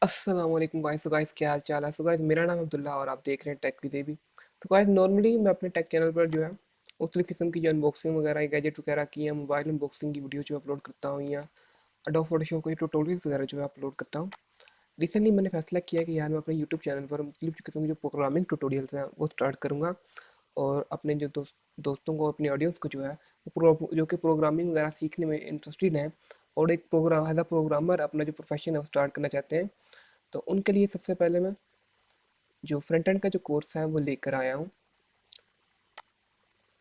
अस्सलाम वालेकुम गाइस। तो गाइस क्या हाल चाल है। सो गाइस मेरा नाम अब्दुल्ला और आप देख रहे हैं टेक विद एबी। तो गाइस नॉर्मली मैं अपने टेक चैनल पर जो है मुख्तलिफ किस्म की जो अनबॉक्सिंग वगैरह गैजेट वगैरह की या मोबाइल अनबॉक्सिंग की वीडियो जो अपलोड करता हूँ या अडोब फोटोशॉप के ट्यूटोरियल्स वगैरह जो है अपलोड करता हूँ। रिसेंटली मैंने फैसला किया कि यार मैं अपने यूट्यूब चैनल पर मुख्तलिफ किस्म की जो प्रोग्रामिंग ट्यूटोरियल्स हैं वो स्टार्ट करूँगा और अपने जो दोस्तों को अपने ऑडियंस को जो है जो कि प्रोग्रामिंग वगैरह सीखने में इंटरेस्टेड हैं और एक प्रोग्राम एज अ प्रोग्रामर अपना जो प्रोफेशन है वो स्टार्ट करना चाहते हैं, तो उनके लिए सबसे पहले मैं जो फ्रंट एंड का जो कोर्स है वो लेकर आया हूँ।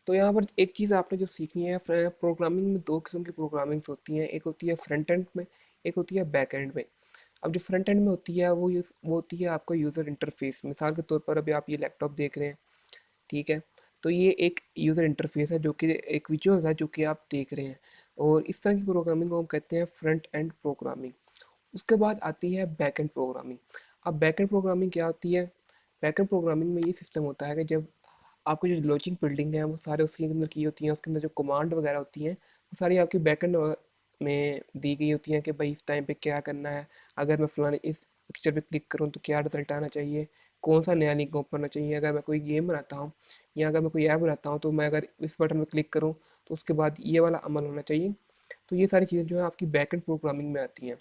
तो यहाँ पर एक चीज़ आपने जो सीखनी है, प्रोग्रामिंग में दो किस्म की प्रोग्रामिंग्स होती हैं, एक होती है फ्रंट एंड में, एक होती है बैक एंड में। अब जो फ्रंट एंड में होती है वो होती है आपका यूज़र इंटरफेस। मिसाल के तौर पर अभी आप ये लैपटॉप देख रहे हैं, ठीक है, तो ये एक यूज़र इंटरफेस है जो कि एक विजुअल है जो कि आप देख रहे हैं, और इस तरह की प्रोग्रामिंग को हम कहते हैं फ्रंट एंड प्रोग्रामिंग। उसके बाद आती है बैक एंड प्रोग्रामिंग। अब बैक एंड प्रोग्रामिंग क्या होती है? बैक एंड प्रोग्रामिंग में ये सिस्टम होता है कि जब आपकी जो लॉजिक बिल्डिंग है वो सारे उसके अंदर की होती हैं, उसके अंदर जो कमांड वगैरह होती हैं वो सारी आपकी बैक एंड में दी गई होती हैं कि भाई इस टाइम पे क्या करना है, अगर मैं फलाने इस पिक्चर पे क्लिक करूँ तो क्या रिजल्ट आना चाहिए, कौन सा नया लिंक ओपन करना चाहिए, अगर मैं कोई गेम बनाता हूँ या अगर मैं कोई ऐप बनाता हूँ तो मैं अगर इस बटन में क्लिक करूँ तो उसके बाद ये वाला अमल होना चाहिए। तो ये सारी चीज़ें जो है आपकी बैक एंड प्रोग्रामिंग में आती हैं।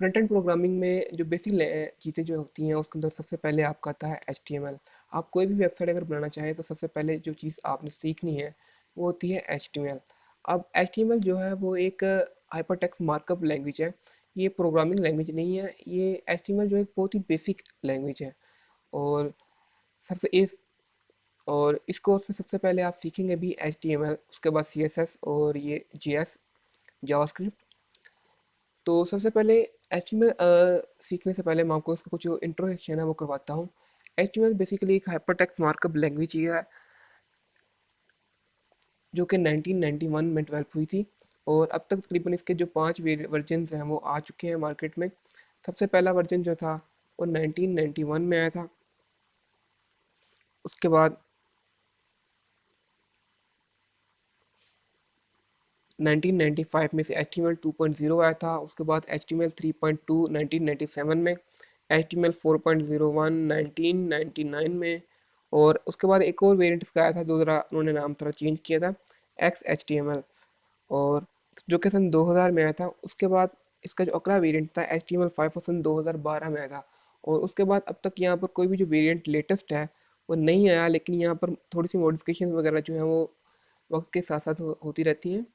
फ्रंट एंड प्रोग्रामिंग में जो बेसिक चीज़ें जो होती हैं उसके अंदर सबसे पहले आपका आता है HTML। आप कोई भी वेबसाइट अगर बनाना चाहें तो सबसे पहले जो चीज़ आपने सीखनी है वो होती है HTML। अब HTML जो है वो एक हाइपरटेक्स्ट मार्कअप लैंग्वेज है, ये प्रोग्रामिंग लैंग्वेज नहीं है। ये HTML जो एक बहुत ही बेसिक लैंग्वेज है, और सबसे इस और इस कोर्स में सबसे पहले आप सीखेंगे भी HTML, उसके बाद CSS और ये JS जावास्क्रिप्ट। तो सबसे पहले HTML सीखने से पहले मैं आपको इसका कुछ जो इंट्रोडक्शन है वो करवाता हूँ। HTML बेसिकली एक हाइपरटेक्स्ट मार्कअप लैंग्वेज ही है जो कि 1991 में डेवलप हुई थी, और अब तक तकरीबन इसके जो 5 वर्जन हैं वो आ चुके हैं मार्केट में। सबसे पहला वर्जन जो था वो 1991 में आया था। उसके बाद 1995 में से HTML 2.0 आया था। उसके बाद HTML 3.2 1997 में, HTML 4.01 1999 में, और उसके बाद एक और वेरिएंट इसका आया था जो ज़रा उन्होंने नाम थोड़ा चेंज किया था, XHTML, और जो कि सन 2000 में आया था। उसके बाद इसका जो अगला वेरिएंट था HTML 5 वो सन 2012 में आया था, और उसके बाद अब तक यहाँ पर कोई भी जो वेरिएंट लेटेस्ट है वो नहीं आया, लेकिन यहाँ पर थोड़ी सी मॉडिफिकेशन वगैरह जो है वो वक्त के साथ साथ होती रहती हैं।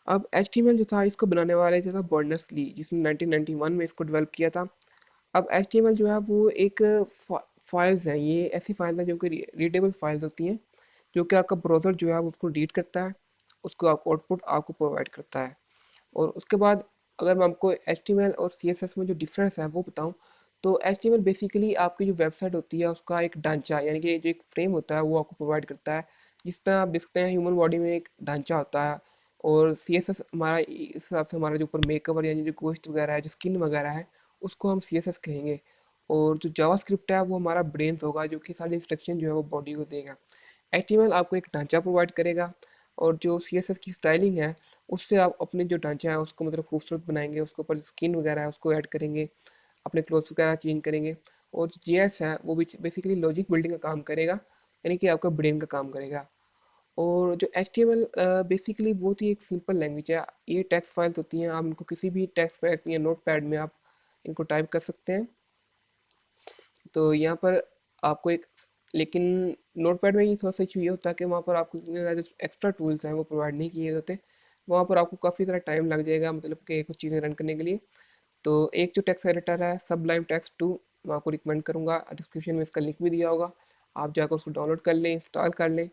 अब HTML जो था इसको बनाने वाले जो था बर्नर्स ली, जिसने 1991 में इसको डेवलप किया था। अब HTML जो है वो एक फाइल्स हैं, ये ऐसी फाइल्स हैं जो कि रीडेबल फाइल्स होती हैं, जो कि आपका ब्राउज़र जो है वो उसको रीड करता है, उसको आपको आउटपुट आपको प्रोवाइड करता है। और उसके बाद अगर मैं आपको HTML और CSS में जो डिफरेंस है वो बताऊं, तो HTML बेसिकली आपकी जो वेबसाइट होती है उसका एक ढांचा, यानी कि जो एक फ्रेम होता है वो आपको प्रोवाइड करता है। जिस तरह आप देखते हैं ह्यूमन बॉडी में एक ढांचा होता है, और CSS हमारा इस हिसाब से हमारा जो ऊपर मेकअवर यानी जो गोश्त वगैरह है, जो स्किन वगैरह है, उसको हम CSS कहेंगे। और जो जावास्क्रिप्ट है वो हमारा ब्रेन्स होगा जो कि सारी इंस्ट्रक्शन जो है वो बॉडी को देगा। HTML आपको एक ढांचा प्रोवाइड करेगा, और जो CSS की स्टाइलिंग है उससे आप अपने जो ढांचा है उसको मतलब खूबसूरत बनाएंगे, उसके ऊपर स्किन वगैरह है उसको ऐड करेंगे, अपने क्लोथ्स वगैरह चेंज करेंगे। और जो JS है वो भी बेसिकली लॉजिक बिल्डिंग का काम करेगा, यानी कि आपका ब्रेन का काम करेगा। और जो HTML बेसिकली बहुत ही एक सिंपल लैंग्वेज है। ये टेक्स्ट फाइल्स होती हैं, आप इनको किसी भी टेक्स्ट पैड या नोट पैड में आप इनको टाइप कर सकते हैं। तो यहाँ पर आपको एक, लेकिन नोटपैड में ये थोड़ा सा इशू ये होता है कि वहाँ पर आपको इतने ज़्यादा जो एक्स्ट्रा टूल्स हैं वो प्रोवाइड नहीं किए होते। वहाँ पर आपको काफ़ी ज़्यादा टाइम लग जाएगा, मतलब कि कुछ चीज़ें रन करने के लिए। तो एक जो टेक्स्ट एडिटर है सबलाइम टेक्स्ट 2, मैं आपको रिकमेंड करूँगा, डिस्क्रिप्शन में इसका लिंक भी दिया होगा, आप जाकर उसको डाउनलोड कर लें, इंस्टॉल कर लें।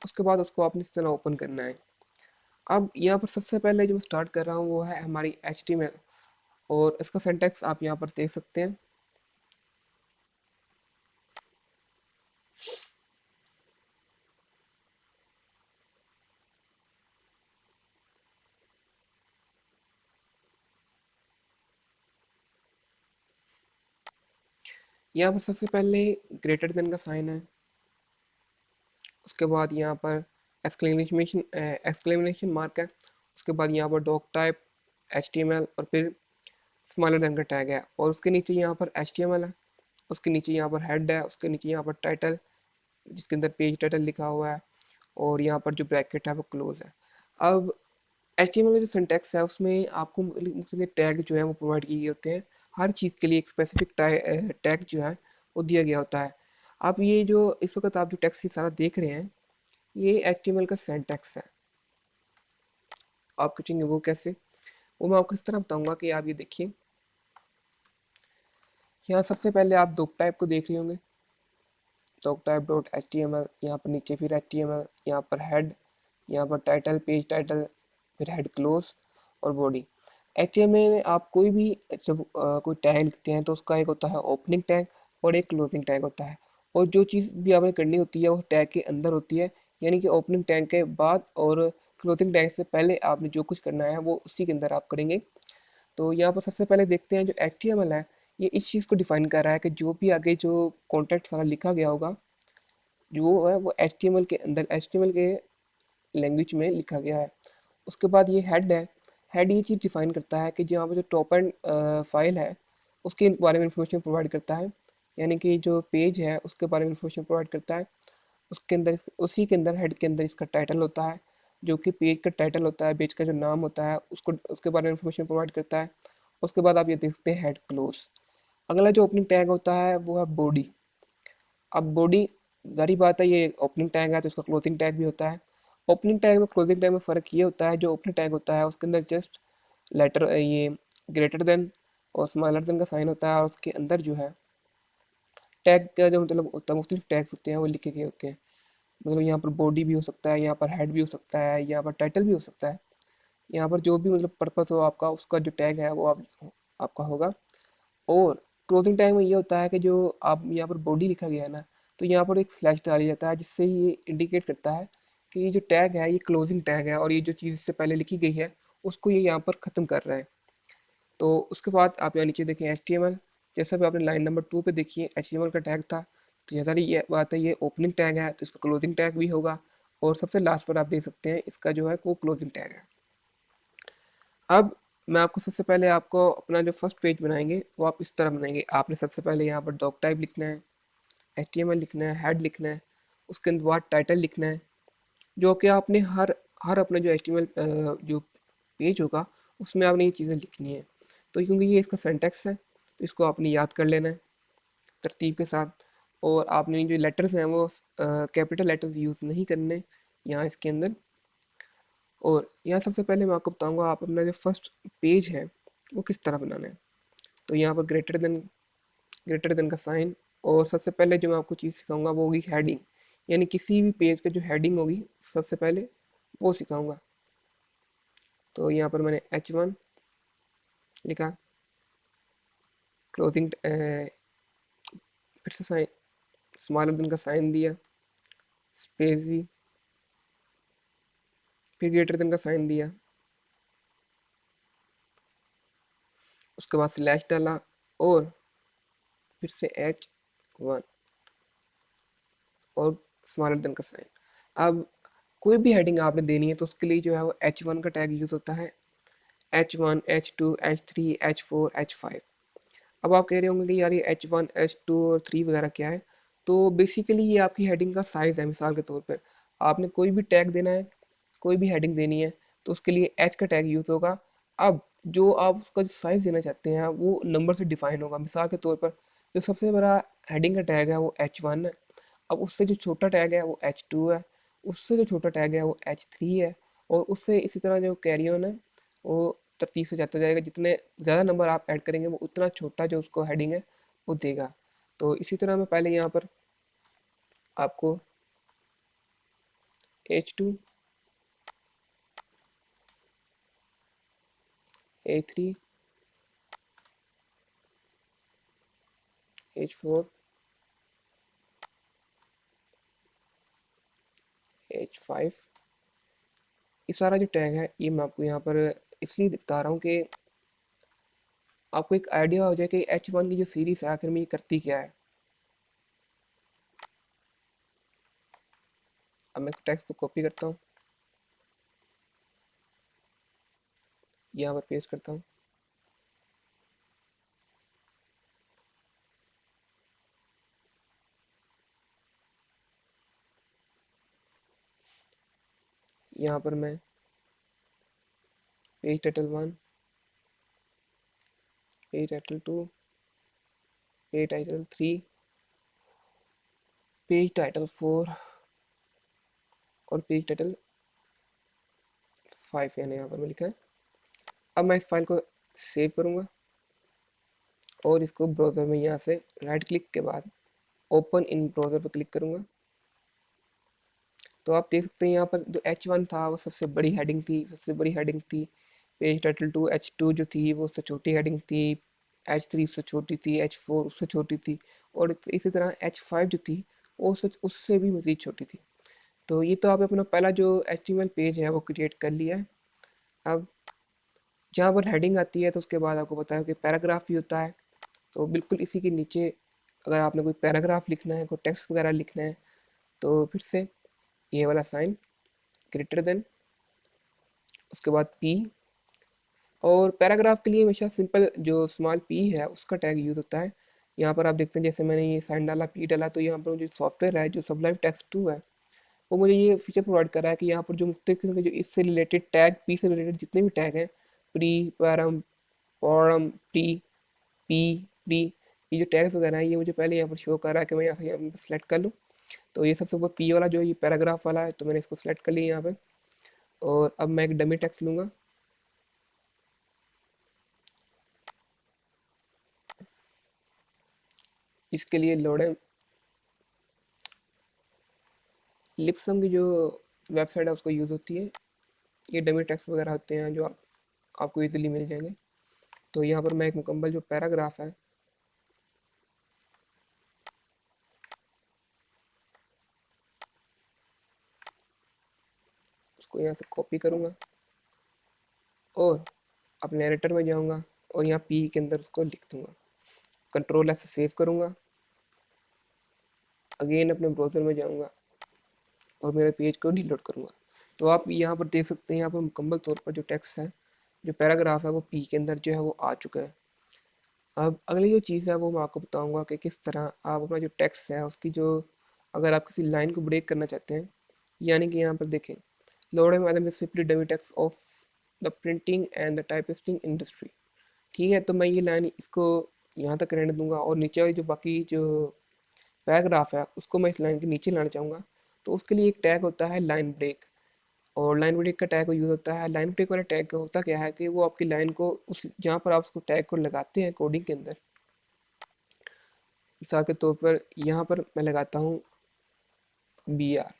उसके बाद उसको आपने इस तरह ओपन करना है। अब यहाँ पर सबसे पहले जो मैं स्टार्ट कर रहा हूँ वो है हमारी HTML, और इसका सिंटैक्स आप यहाँ पर देख सकते हैं। यहाँ पर सबसे पहले ग्रेटर देन का साइन है, उसके बाद यहाँ पर एक्सक्लेमेशन मार्क है, उसके बाद यहाँ पर डॉक टाइप HTML, और फिर स्मॉलर देन का टैग है, और उसके नीचे यहाँ पर HTML है, उसके नीचे यहाँ पर हेड है, उसके नीचे यहाँ पर टाइटल जिसके अंदर पेज टाइटल लिखा हुआ है, और यहाँ पर जो ब्रैकेट है वो क्लोज है। अब HTML का जो सिंटैक्स है उसमें आपको टैग जो है वो प्रोवाइड किए गए होते हैं। हर चीज़ के लिए एक स्पेसिफिक टैग जो है वो दिया गया होता है। आप ये जो इस वक्त आप जो टेक्स्ट ये सारा देख रहे हैं, ये HTML का सिंटैक्स है। आप पूछेंगे वो कैसे, वो मैं आपको इस तरह बताऊंगा कि आप ये देखिए, यहाँ सबसे पहले आप डॉक टाइप को देख रहे होंगे, doctype dot H T M L, यहाँ पर नीचे फिर HTML, यहाँ पर हेड, यहाँ पर टाइटल, पेज टाइटल, फिर हेड क्लोज और बॉडी। HTML में आप कोई भी जब कोई टैग लिखते हैं तो उसका एक होता है ओपनिंग टैग और एक क्लोजिंग टैग होता है, और जो चीज़ भी आपने करनी होती है वो टैग के अंदर होती है, यानी कि ओपनिंग टैग के बाद और क्लोजिंग टैग से पहले आपने जो कुछ करना है वो उसी के अंदर आप करेंगे। तो यहाँ पर सबसे पहले देखते हैं जो HTML है, ये इस चीज़ को डिफाइन कर रहा है कि जो भी आगे जो कॉन्टेंट सारा लिखा गया होगा जो है वो HTML के अंदर, HTML के लैंग्वेज में लिखा गया है। उसके बाद ये हेड है, हेड ये चीज़ डिफाइन करता है कि जो यहाँ पर जो टॉप एंड फाइल है उसके बारे में इंफॉर्मेशन प्रोवाइड करता है, यानी कि जो पेज है उसके बारे में इंफॉर्मेशन प्रोवाइड करता है। उसके अंदर, उसी के अंदर हेड के अंदर इसका टाइटल होता है, जो कि पेज का टाइटल होता है, पेज का जो नाम होता है उसको, उसके बारे में इंफॉर्मेशन प्रोवाइड करता है। उसके बाद आप ये देखते हैं हेड क्लोज। अगला जो ओपनिंग टैग होता है वो है बॉडी। अब बॉडी, जारी बात है ये ओपनिंग टैग है तो इसका क्लोजिंग टैग भी होता है। ओपनिंग टैग में क्लोजिंग टैग में फ़र्क ये होता है, जो ओपनिंग टैग होता है उसके अंदर जस्ट लेटर ये ग्रेटर देन और स्मॉलर देन का साइन होता है, और उसके अंदर जो है टैग का जो मतलब होता है, मुख्तलिफ टैग्स होते हैं वो लिखे गए होते हैं। मतलब यहाँ पर बॉडी भी हो सकता है, यहाँ पर हेड भी हो सकता है, यहाँ पर टाइटल भी हो सकता है। यहाँ पर जो भी मतलब पर्पस हो आपका, उसका जो टैग है वो आपका होगा। और क्लोजिंग टाइम में ये होता है कि जो आप यहाँ पर बॉडी लिखा गया है ना, तो यहाँ पर एक स्लैश डाला जाता है जिससे ये इंडिकेट करता है कि ये जो टैग है ये क्लोजिंग टैग है, और ये जो चीज़ इससे पहले लिखी गई है उसको ये यहाँ पर ख़त्म कर रहा है। तो उसके बाद आप यहाँ नीचे देखें HTML, जैसा भी आपने लाइन नंबर 2 पे देखिए HTML का टैग था, तो जैसा ये बात है ये ओपनिंग टैग है तो इसका क्लोजिंग टैग भी होगा, और सबसे लास्ट पर आप देख सकते हैं इसका जो है वो क्लोजिंग टैग है। अब मैं आपको सबसे पहले आपको अपना जो फर्स्ट पेज बनाएंगे वो आप इस तरह बनाएंगे। आपने सबसे पहले यहाँ पर डॉक टाइप लिखना है, HTML लिखना है, हेड लिखना है, उसके बाद टाइटल लिखना है, जो कि आपने हर हर अपना जो HTML जो पेज होगा उसमें आपने ये चीज़ें लिखनी है। तो क्योंकि ये इसका सिंटैक्स है तो इसको आपने याद कर लेना है तरतीब के साथ, और आपने जो लेटर्स हैं वो कैपिटल लेटर्स यूज़ नहीं करने यहाँ इसके अंदर। और यहाँ सबसे पहले मैं आपको बताऊंगा आप अपना जो फर्स्ट पेज है वो किस तरह बनाना है। तो यहाँ पर ग्रेटर देन का साइन, और सबसे पहले जो मैं आपको चीज़ सिखाऊंगा वो होगी हेडिंग, यानी किसी भी पेज का जो हेडिंग होगी सबसे पहले वो सिखाऊंगा। तो यहाँ पर मैंने H1 लिखा, क्लोजिंग फिर से साइन, स्मॉलर देन का साइन दिया, स्पेस दी, फिर ग्रेटर देन का साइन दिया, उसके बाद स्लैश डाला, और फिर से H1 और स्मॉलर देन का साइन। अब कोई भी हेडिंग आपने देनी है तो उसके लिए जो है वो H1 का टैग यूज़ होता है, H1, H2, H3, H4, H5। अब आप कह रहे होंगे कि यार ये H1, H2 और 3 वगैरह क्या है, तो बेसिकली ये आपकी हेडिंग का साइज़ है। मिसाल के तौर पर आपने कोई भी टैग देना है, कोई भी हेडिंग देनी है तो उसके लिए H का टैग यूज़ होगा। अब जो आप उसका जो साइज़ देना चाहते हैं वो नंबर से डिफाइन होगा। मिसाल के तौर पर जो सबसे बड़ा हेडिंग का टैग है वो H1 है, अब उससे जो छोटा टैग है वो H2 है, उससे जो छोटा टैग है वो H3 है, और उससे इसी तरह जो कैरी ऑन है वो तरतीब से जाता जाएगा। जितने ज़्यादा नंबर आप ऐड करेंगे वो उतना छोटा जो उसको हेडिंग है वो देगा। तो इसी तरह मैं पहले यहाँ पर आपको H2, A3, H4, H5, ये सारा जो टैग है ये मैं आपको यहाँ पर इसलिए बता रहा हूँ कि आपको एक आइडिया हो जाए कि H1 की जो सीरीज़ है आखिर में ये करती क्या है। अब मैं टेक्स्ट को कॉपी करता हूँ, यहाँ पर पेस्ट करता हूँ, यहाँ पर मैं page title 1, page title 2, page title 3, page title 4 और पेज टाइटल 5 यानी यहाँ पर मैं लिखा है। अब मैं इस फाइल को सेव करूँगा और इसको ब्राउज़र में यहाँ से राइट क्लिक के बाद ओपन इन ब्राउज़र पर क्लिक करूँगा। तो आप देख सकते हैं यहाँ पर जो H1 था वो सबसे बड़ी हेडिंग थी, सबसे बड़ी हेडिंग थी। पेज टाइटल 2 H2 जो थी वो उससे छोटी हेडिंग थी, H3 उससे छोटी थी, H4 उससे छोटी थी और इसी तरह H5 जो थी वो उससे भी मज़ीद छोटी थी। तो ये तो आपने अपना पहला जो HTML पेज है वो क्रिएट कर लिया है। अब जहाँ पर हेडिंग आती है तो उसके बाद आपको पता है कि पैराग्राफ भी होता है। तो बिल्कुल इसी के नीचे अगर आपने कोई पैराग्राफ लिखना है, कोई टेक्स्ट वगैरह लिखना है, तो फिर से ये वाला साइन ग्रेटर देन, उसके बाद पी, और पैराग्राफ के लिए हमेशा सिंपल जो स्मॉल पी है उसका टैग यूज़ होता है। यहाँ पर आप देखते हैं जैसे मैंने ये साइन डाला, पी डाला, तो यहाँ पर जो सॉफ्टवेयर है जो सबलाइम टेक्स्ट 2 है वो मुझे ये फीचर प्रोवाइड कर रहा है कि यहाँ पर जो मुख्तलिफ किस्म के जो इससे रिलेटेड टैग, पी से रिलेटेड जितने भी टैग हैं, प्री, पैरम, फॉरम, प्री, ये जो टैग्स वगैरह हैं ये मुझे पहले यहाँ पर शो कर रहा है कि मैं यहाँ पर सेलेक्ट कर लूँ। तो ये सबसे ऊपर पी वाला जो ये पैराग्राफ वाला है, तो मैंने इसको सेलेक्ट कर लिया यहाँ पर। और अब मैं एक डमी टेक्स्ट लूँगा। इसके लिए लोडेम लिपसम की जो वेबसाइट है उसको यूज़ होती है। ये डमी टेक्स्ट वगैरह होते हैं जो आपको इजीली मिल जाएंगे। तो यहाँ पर मैं एक मुकम्मल जो पैराग्राफ है उसको यहाँ से कॉपी करूँगा और अपने एडिटर में जाऊँगा और यहाँ पी के अंदर उसको लिख दूँगा। कंट्रोल ऐसे सेव करूँगा, अगेन अपने ब्राउज़र में जाऊँगा और मेरे पेज को डिलीट करूँगा। तो आप यहाँ पर देख सकते हैं यहाँ पर मुकम्मल तौर पर जो टेक्स्ट है, जो पैराग्राफ है वो पी के अंदर जो है वो आ चुका है। अब अगली जो चीज़ है वो मैं आपको बताऊँगा कि किस तरह आप अपना जो टेक्स्ट है उसकी जो, अगर आप किसी लाइन को ब्रेक करना चाहते हैं, यानी कि यहाँ पर देखें, लोडेम आदम simply dummy text of the printing and the typesetting industry. ठीक है, तो मैं ये लाइन इसको यहाँ तक रहने दूंगा और नीचे वाली जो बाकी जो पैराग्राफ है उसको मैं इस लाइन के नीचे लाना चाहूँगा। तो उसके लिए एक टैग होता है लाइन ब्रेक, और लाइन ब्रेक का टैग यूज़ होता है। लाइन ब्रेक वाला टैग का होता क्या है कि वो आपकी लाइन को उस जहाँ पर आप उसको टैग को लगाते हैं कोडिंग के अंदर, मिसाल के तौर पर यहाँ पर मैं लगाता हूँ बी आर,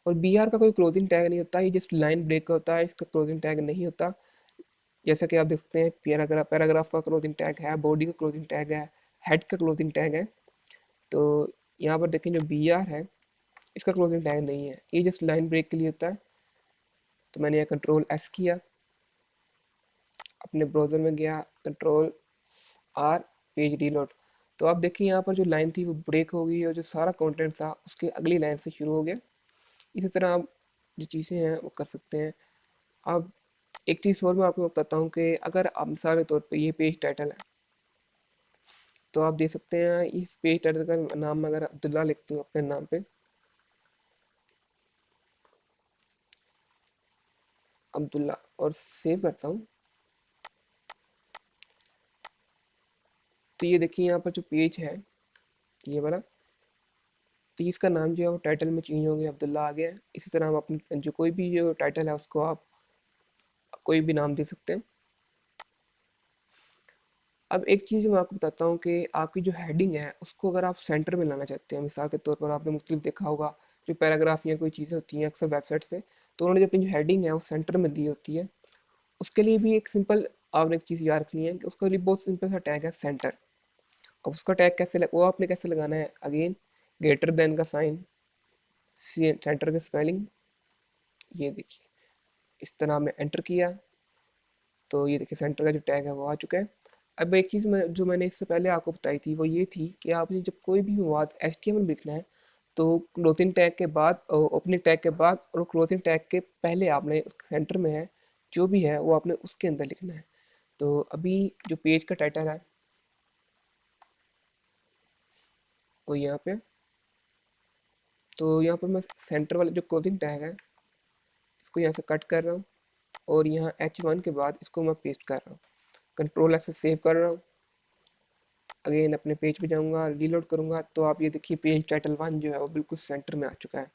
और बी आर का कोई क्लोजिंग टैग नहीं होता, ये जस्ट लाइन ब्रेक का होता है, इसका क्लोजिंग टैग नहीं होता। जैसा कि आप देख सकते हैं पैराग्राफ का क्लोजिंग टैग है, बॉडी का क्लोजिंग टैग है, हेड का क्लोजिंग टैग है। तो यहाँ पर देखें जो बी आर है इसका क्लोजिंग टैग नहीं है, ये जस्ट लाइन ब्रेक के लिए होता है। तो मैंने यहाँ कंट्रोल एस किया, अपने ब्राउज़र में गया, कंट्रोल आर, पेज रीलोड। तो आप देखिए यहाँ पर जो लाइन थी वो ब्रेक हो गई और जो सारा कंटेंट था उसके अगली लाइन से शुरू हो गया। इसी तरह आप जो चीज़ें हैं वो कर सकते हैं। अब एक चीज़ और मैं आपको बताता हूँ कि अगर आप मिसाल के तौर पे ये पेज टाइटल है, तो आप देख सकते हैं इस पेज टाइटल का नाम मैं अगर अब्दुल्ला लिखती हूँ अपने नाम पे, अब्दुल्ला, और सेव करता हूँ, तो ये देखिए यहाँ पर जो पेज है ये वाला, तो इसका नाम जो है वो टाइटल में चेंज हो गया, अब्दुल्ला आ गया है। इसी तरह हम अपनी जो कोई भी जो टाइटल है उसको आप कोई भी नाम दे सकते हैं। अब एक चीज़ मैं आपको बताता हूँ कि आपकी जो हेडिंग है उसको अगर आप सेंटर में लाना चाहते हैं, मिसाल के तौर पर आपने मुख्तलिफ देखा होगा जो पैराग्राफ या कोई चीज़ें होती हैं अक्सर वेबसाइट्स पे, तो उन्होंने जो अपनी जो हेडिंग है वो सेंटर में दी होती है। उसके लिए भी एक सिंपल आपने एक चीज़ याद रखनी है कि उसके लिए बहुत सिंपल सा टैग है सेंटर। अब उसका टैग वो आपने कैसे लगाना है, अगेन ग्रेटर देन का साइन, सेंटर की स्पेलिंग, ये देखिए इस तरह मैं एंटर किया, तो ये देखिए सेंटर का जो टैग है वो आ चुका है। अब एक चीज़ मैं जो मैंने इससे पहले आपको बताई थी वो ये थी कि आपने जब कोई भी मवाद HTML लिखना है तो क्लोजिंग टैग के बाद, ओपनिंग टैग के बाद और क्लोजिंग टैग के पहले आपने सेंटर में है जो भी है वो आपने उसके अंदर लिखना है। तो अभी जो पेज का टाइटल है वो यहाँ पे, तो यहाँ पर मैं सेंटर वाले जो क्लोजिंग टैग है इसको यहाँ से कट कर रहा हूँ और यहाँ H1 के बाद इसको मैं पेस्ट कर रहा हूँ। कंट्रोल ऐसे सेव कर रहा हूँ। अगेन अपने पेज पे जाऊँगा, रीलोड करूँगा तो आप ये देखिए पेज टाइटल 1 जो है वो बिल्कुल सेंटर में आ चुका है।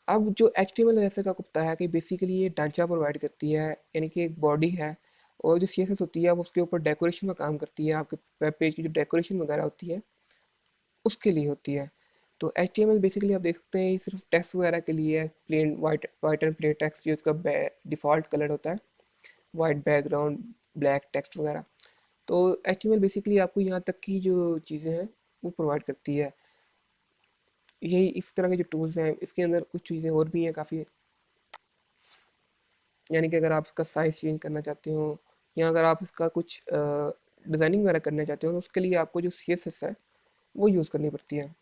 अब जो HTML जैसे का कुत्ता है कि बेसिकली ये ढांचा प्रोवाइड करती है, यानी कि एक बॉडी है और जो CSS होती है वो उसके ऊपर डेकोरेशन का काम करती है। आपके वेब पेज की जो डेकोरेशन वगैरह होती है उसके लिए होती है। तो HTML बेसिकली आप देख सकते हैं ये सिर्फ टेक्स्ट वगैरह के लिए है, plain white and plain text जो इसका डिफ़ॉल्ट कलर होता है, वाइट बैकग्राउंड ब्लैक टेक्स्ट वगैरह। तो HTML बेसिकली आपको यहाँ तक की जो चीज़ें हैं वो प्रोवाइड करती है। यही इस तरह के जो टूल्स हैं इसके अंदर कुछ चीज़ें और भी हैं काफ़ी, यानी कि अगर आप इसका साइज़ चेंज करना चाहते हो या अगर आप इसका कुछ डिज़ाइनिंग वगैरह करना चाहते हो तो उसके लिए आपको जो CSS है वो यूज़ करनी पड़ती है।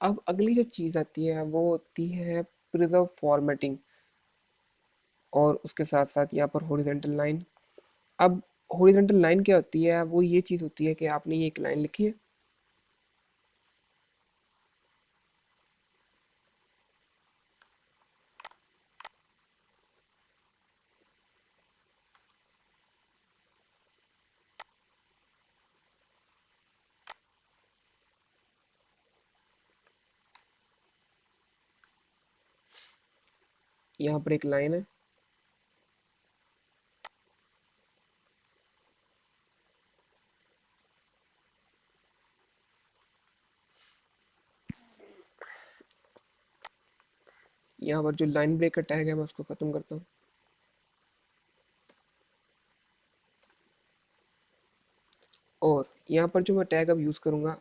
अब अगली जो चीज़ आती है वो होती है प्रिजर्व फॉर्मेटिंग और उसके साथ साथ यहाँ पर हॉरिजॉन्टल लाइन। अब हॉरिजॉन्टल लाइन क्या होती है? वो ये चीज़ होती है कि आपने ये एक लाइन लिखी है, यहाँ पर एक लाइन है, यहाँ पर जो लाइन ब्रेक का टैग है मैं उसको ख़त्म करता हूँ और यहाँ पर जो मैं टैग अब यूज़ करूँगा,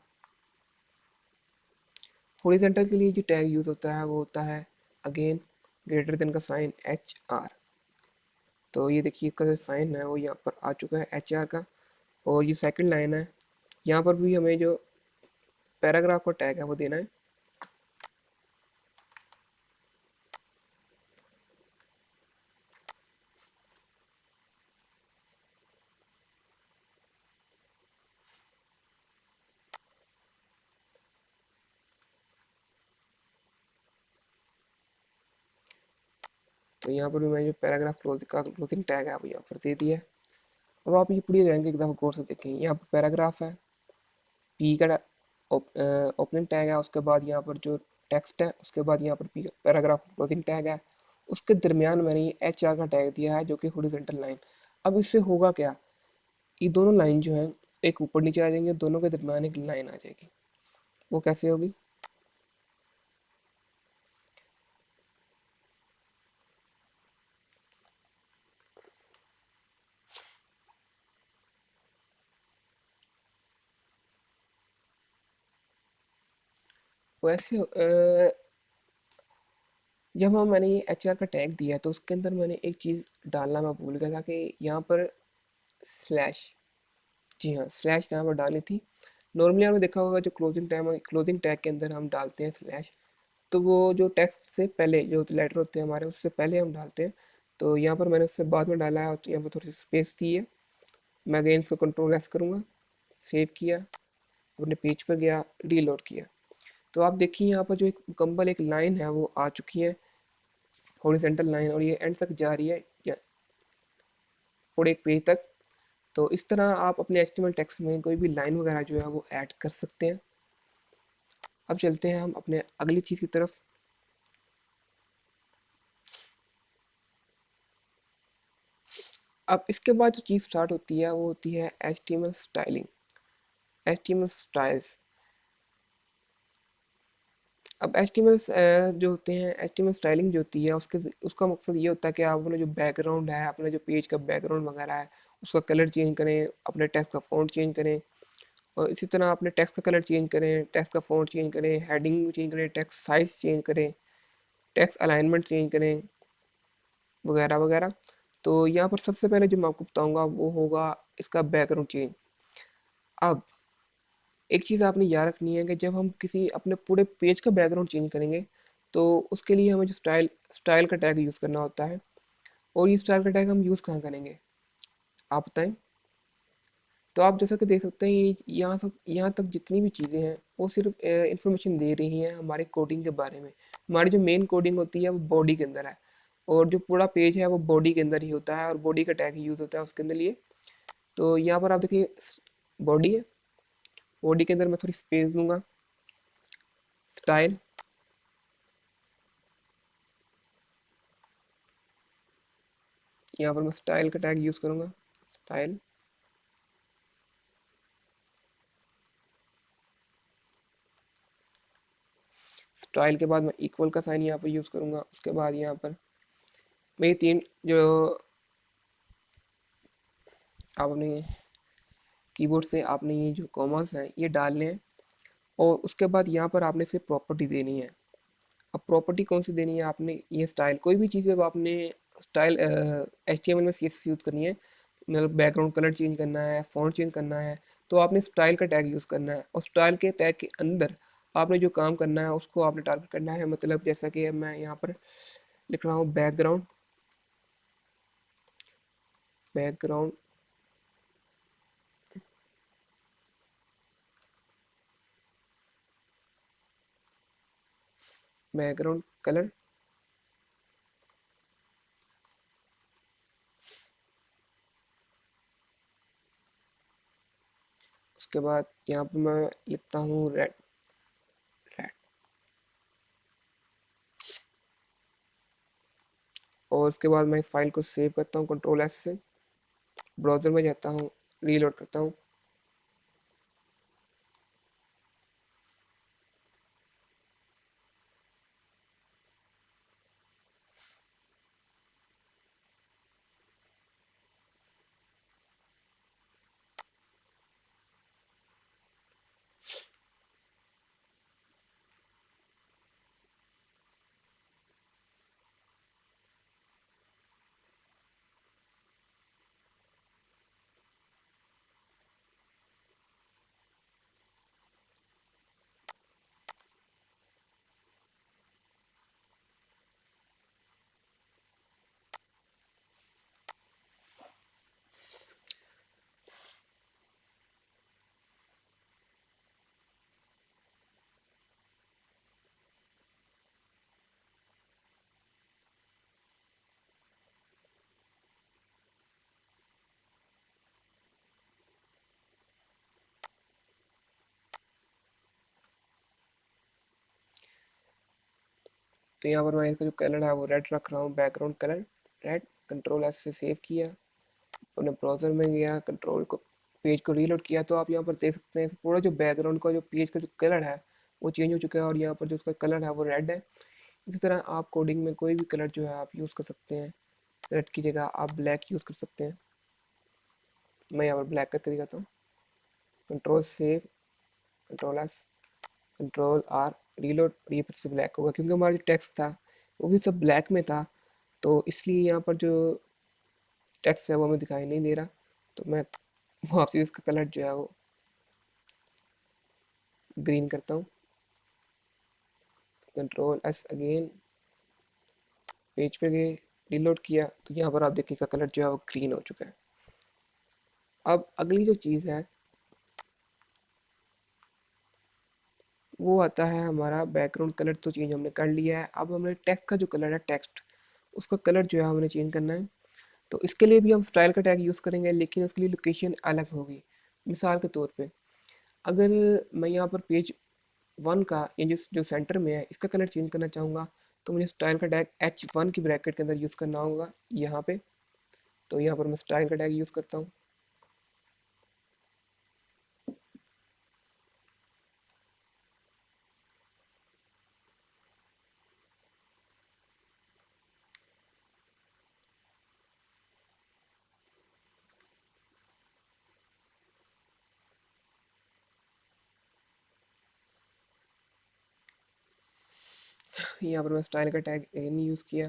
हॉरिजॉन्टल के लिए जो टैग यूज़ होता है वो होता है अगेन ग्रेटर देन का साइन HR। तो ये देखिए इसका जो साइन है वो यहाँ पर आ चुका है HR का। और ये सेकंड लाइन है, यहाँ पर भी हमें जो पैराग्राफ का टैग है वो देना है। तो यहाँ पर भी मैं जो पैराग्राफ क्लोजिंग टैग है वो यहाँ पर दे दिया है। अब आप ये पूरी लाइन एक दफ़ा गौर से देखें, यहाँ पर पैराग्राफ है, पी का ओपनिंग टैग है, उसके बाद यहाँ पर जो टेक्स्ट है उसके बाद यहाँ पर पी पैराग्राफ क्लोजिंग टैग है, उसके दरमियान मैंने ये HR का टैग दिया है जो कि हॉरिजॉन्टल लाइन। अब इससे होगा क्या, ये दोनों लाइन जो हैं एक ऊपर नीचे आ जाएंगे, दोनों के दरमियान एक लाइन आ जाएगी। वो कैसे होगी? वैसे जब हम मैंने ये HR का टैग दिया तो उसके अंदर मैंने एक चीज़ डालना मैं भूल गया था कि यहाँ पर स्लैश, जी हाँ स्लैश यहाँ पर डाली थी। नॉर्मली आपने देखा होगा जो क्लोजिंग टैग के अंदर हम डालते हैं स्लैश, तो वो जो टेक्स्ट से पहले जो लेटर होते हैं हमारे उससे पहले हम डालते हैं। तो यहाँ पर मैंने उससे बाद में डाला है और यहाँ पर थोड़ी सी स्पेस दी है। मैं अगेन इसको कंट्रोल एस करूँगा, सेव किया, अपने पेज पर गया, रीलोड किया। तो आप देखिए यहाँ पर जो एक मुकम्मल एक लाइन है वो आ चुकी है, हॉरिजॉन्टल लाइन, और ये एंड तक जा रही है पूरे एक पेज तक। तो इस तरह आप अपने HTML टेक्स्ट में कोई भी लाइन वगैरह जो है वो ऐड कर सकते हैं। अब चलते हैं हम अपने अगली चीज़ की तरफ। अब इसके बाद जो चीज़ स्टार्ट होती है वो होती है HTML स्टाइलिंग, HTML स्टाइल्स। अब HTML जो होते हैं, HTML स्टाइलिंग जो होती है उसका मकसद ये होता है कि आप अपने जो बैकग्राउंड है, अपने जो पेज का बैकग्राउंड वगैरह है उसका कलर चेंज करें, अपने टेक्स्ट का फ़ॉन्ट चेंज करें और इसी तरह अपने टेक्स्ट का कलर चेंज करें, टेक्स्ट का फ़ॉन्ट चेंज करें, हेडिंग चेंज करें, टेक्स्ट साइज़ चेंज करें, टेक्स्ट अलाइनमेंट चेंज करें, वगैरह वगैरह। तो यहाँ पर सबसे पहले जो मैं आपको बताऊंगा वो होगा इसका बैकग्राउंड चेंज। अब एक चीज़ आपने याद रखनी है कि जब हम किसी अपने पूरे पेज का बैकग्राउंड चेंज करेंगे तो उसके लिए हमें जो स्टाइल का टैग यूज़ करना होता है। और ये स्टाइल का टैग हम यूज़ कहाँ करेंगे, आप बताएं। तो आप जैसा कि देख सकते हैं ये यहाँ तक जितनी भी चीज़ें हैं वो सिर्फ इंफॉर्मेशन दे रही हैं हमारे कोडिंग के बारे में। हमारी जो मेन कोडिंग होती है वो बॉडी के अंदर है, और जो पूरा पेज है वो बॉडी के अंदर ही होता है, और बॉडी का टैग ही यूज़ होता है उसके अंदर लिए। तो यहाँ पर आप देखिए बॉडी है, बॉडी के अंदर मैं थोड़ी स्पेस दूंगा, स्टाइल, यहाँ पर मैं स्टाइल का टैग यूज़ करूँगा, स्टाइल। स्टाइल के बाद मैं इक्वल का साइन यहाँ पर यूज़ करूँगा। उसके बाद यहाँ पर मैं ये तीन जो आप अपने कीबोर्ड से आपने ये जो कॉमास हैं ये डालने हैं, और उसके बाद यहाँ पर आपने इसे प्रॉपर्टी देनी है। अब प्रॉपर्टी कौन सी देनी है आपने, ये स्टाइल, कोई भी चीज़ जब आपने स्टाइल HTML में CSS यूज़ करनी है, मतलब बैकग्राउंड कलर चेंज करना है, फॉन्ट चेंज करना है, तो आपने स्टाइल का टैग यूज़ करना है, और स्टाइल के टैग के अंदर आपने जो काम करना है उसको आपने टारगेट करना है। मतलब जैसा कि मैं यहाँ पर लिख रहा हूँ बैकग्राउंड, बैकग्राउंड बैकग्राउंड कलर। उसके बाद यहाँ पर मैं लिखता हूँ रेड, रेड। और उसके बाद मैं इस फाइल को सेव करता हूँ Ctrl+S से, ब्राउज़र में जाता हूँ, रीलोड करता हूँ। तो यहाँ पर मैं इसका जो कलर है वो रेड रख रहा हूँ, बैकग्राउंड कलर रेड। Ctrl+S से सेव किया, अपने ब्राउज़र में गया, कंट्रोल को पेज को रीलोड किया, तो आप यहाँ पर देख सकते हैं पूरा जो बैकग्राउंड का जो पेज का जो कलर है वो चेंज हो चुका है, और यहाँ पर जो उसका कलर है वो रेड है। इसी तरह आप कोडिंग में कोई भी कलर जो है आप यूज़ कर सकते हैं, रेड की जगह आप ब्लैक यूज़ कर सकते हैं। मैं यहाँ पर ब्लैक करके दिखाता हूँ, control save, Ctrl+S, Ctrl+R, reload. ये फिर से ब्लैक होगा क्योंकि हमारा जो टेक्स्ट था वो भी सब ब्लैक में था, तो इसलिए यहाँ पर जो टेक्स्ट है वो हमें दिखाई नहीं दे रहा। तो मैं वापसी इसका कलर जो है वो ग्रीन करता हूँ, Ctrl+S अगेन, पेज पे गए, रीलोड किया, तो यहाँ पर आप देखिए इसका कलर जो है वो ग्रीन हो चुका है। अब अगली जो चीज़ है वो आता है हमारा बैकग्राउंड कलर। तो चेंज हमने कर लिया है, अब हमें टेक्स्ट का जो कलर है, टेक्स्ट उसका कलर जो है हमने चेंज करना है। तो इसके लिए भी हम स्टाइल का टैग यूज़ करेंगे, लेकिन उसके लिए लोकेशन अलग होगी। मिसाल के तौर पे अगर मैं यहाँ पर पेज 1 का या जो सेंटर में है इसका कलर चेंज करना चाहूँगा, तो मुझे स्टाइल का टैग H1 की ब्रैकेट के अंदर यूज़ करना होगा यहाँ पे। तो यहाँ पर मैं स्टाइल का टैग यूज़ करता हूँ, यहाँ पर मैं स्टाइल का टैग एन यूज़ किया,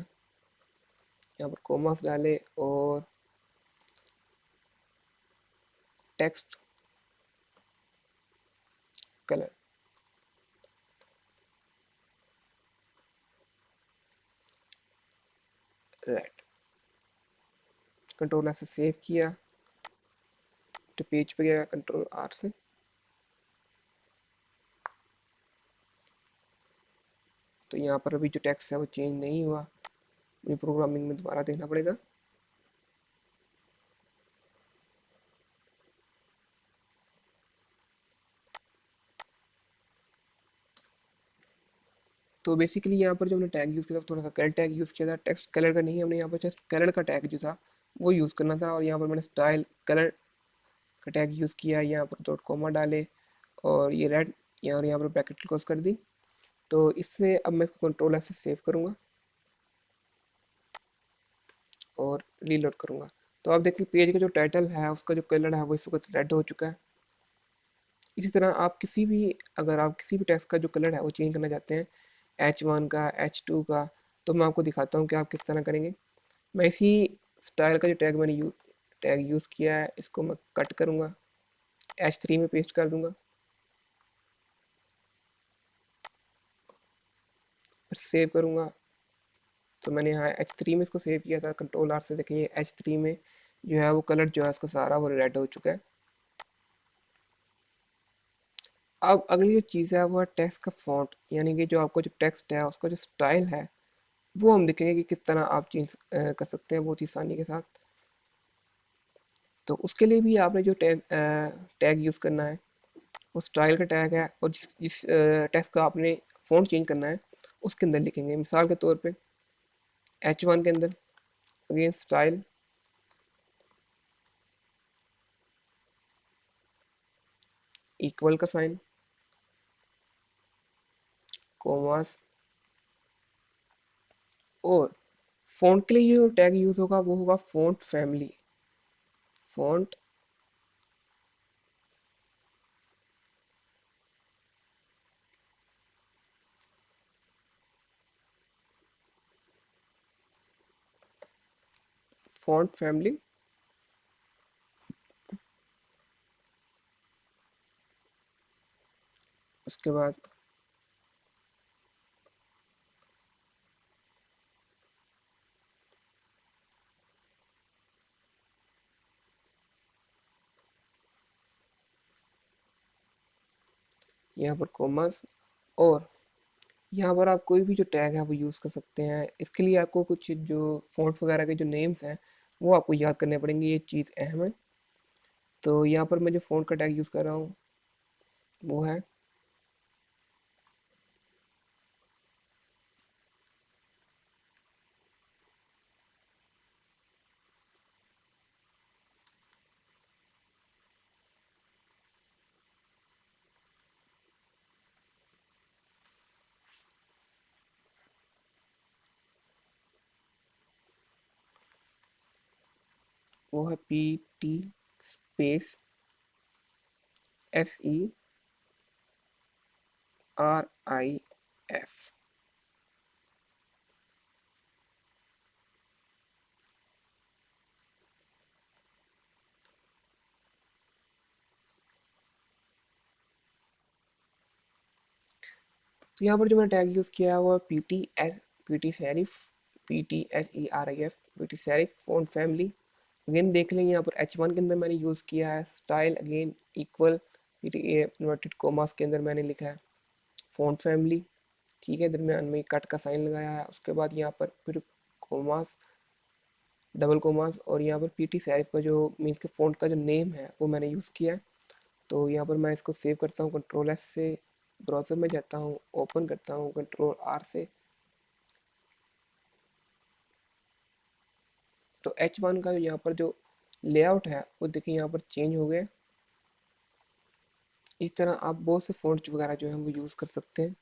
यहाँ पर कॉमास डाले और text colour red. Control S से सेव किया, तो पेज पे गया, कंट्रोल आर से। तो यहाँ पर अभी जो टेक्स्ट है वो चेंज नहीं हुआ, मुझे प्रोग्रामिंग में दोबारा देखना पड़ेगा। तो बेसिकली यहाँ पर जो हमने टैग यूज़ किया था, थोड़ा सा कलर टैग यूज़ किया था, टेक्स्ट कलर का नहीं, हमने यहाँ पर जस्ट कलर का टैग जो था वो यूज़ करना था। और यहाँ पर मैंने स्टाइल कलर का टैग यूज़ किया, यहाँ पर डॉट कॉमा डाले और ये रेड यहाँ पर ब्रैकेट क्लोज कर दी। तो इससे अब मैं इसको कंट्रोल ऐसे सेव करूँगा और रीलोड करूँगा। तो आप देखिए पेज का जो टाइटल है उसका जो कलर है वो इस वक्त रेड हो चुका है। इसी तरह आप किसी भी, अगर आप किसी भी टेक्स्ट का जो कलर है वो चेंज करना चाहते हैं, H1 का, H2 का, तो मैं आपको दिखाता हूँ कि आप किस तरह करेंगे। मैं इसी स्टाइल का जो टैग यूज़ किया है इसको मैं कट करूँगा, H3 में पेस्ट कर दूँगा, फिर सेव करूँगा। तो मैंने यहाँ H3 में इसको सेव किया था, कंट्रोल आर से देखिए H3 में जो है वो कलर जो है उसका सारा वो रेड हो चुका है। अब अगली जो चीज़ है वो है टेक्स्ट का फॉन्ट, यानी कि जो आपका जो टेक्स्ट है उसका जो स्टाइल है वो हम देखेंगे कि किस तरह आप चेंज कर सकते हैं बहुत ही आसानी के साथ। तो उसके लिए भी आपने जो टैग यूज़ करना है वो स्टाइल का टैग है, और जिस जिस टेक्स्ट का आपने फ़ॉन्ट चेंज करना है उसके अंदर लिखेंगे। मिसाल के तौर पे H1 के अंदर अगेन स्टाइल, इक्वल का साइन, कोमास, और फ़ॉन्ट के लिए जो टैग यूज़ होगा वो होगा font family. Font font family. उसके बाद यहाँ पर कोमास, और यहाँ पर आप कोई भी जो टैग है वो यूज़ कर सकते हैं। इसके लिए आपको कुछ जो फ़ॉन्ट वगैरह के जो नेम्स हैं वो आपको याद करने पड़ेंगे, ये चीज़ अहम है। तो यहाँ पर मैं जो फ़ॉन्ट का टैग यूज़ कर रहा हूँ वो है PT स्पेस SERIF। तो यहाँ पर जो मैंने टैग यूज़ किया है वो PT serif, PT serif font family. Again देख लेंगे यहाँ पर H1 के अंदर मैंने यूज़ किया है style, again equal, PT inverted commas के अंदर मैंने लिखा है फ़ॉन्ट फैमिली, ठीक है, दरम्यान में कट का साइन लगाया है। उसके बाद यहाँ पर फिर कोमास, डबल कोमास, और यहाँ पर PT सेरिफ का जो मीन्स के फ़ॉन्ट का जो नेम है वो मैंने यूज़ किया है। तो यहाँ पर मैं इसको सेव करता हूँ, कंट्रोल एस से ब्राउज़र में जाता हूँ, ओपन करता हूँ कंट्रोल आर से। तो H1 का यहाँ पर जो लेआउट है वो देखिए यहाँ पर चेंज हो गया। इस तरह आप बहुत से फ़ॉन्ट्स वगैरह जो हैं वो यूज़ कर सकते हैं।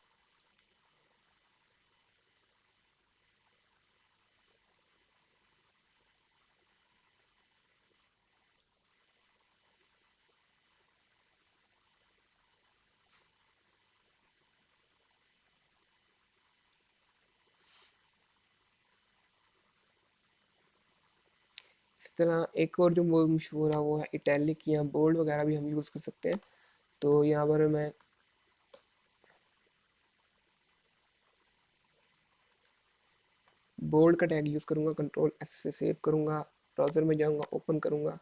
इसी तरह एक और जो बहुत मशहूर है वो है इटैलिक या बोल्ड वगैरह भी हम यूज़ कर सकते हैं। तो यहाँ पर मैं बोल्ड का टैग यूज़ करूँगा, कंट्रोल एस से सेव करूँगा, ब्राउज़र में जाऊँगा, ओपन करूँगा।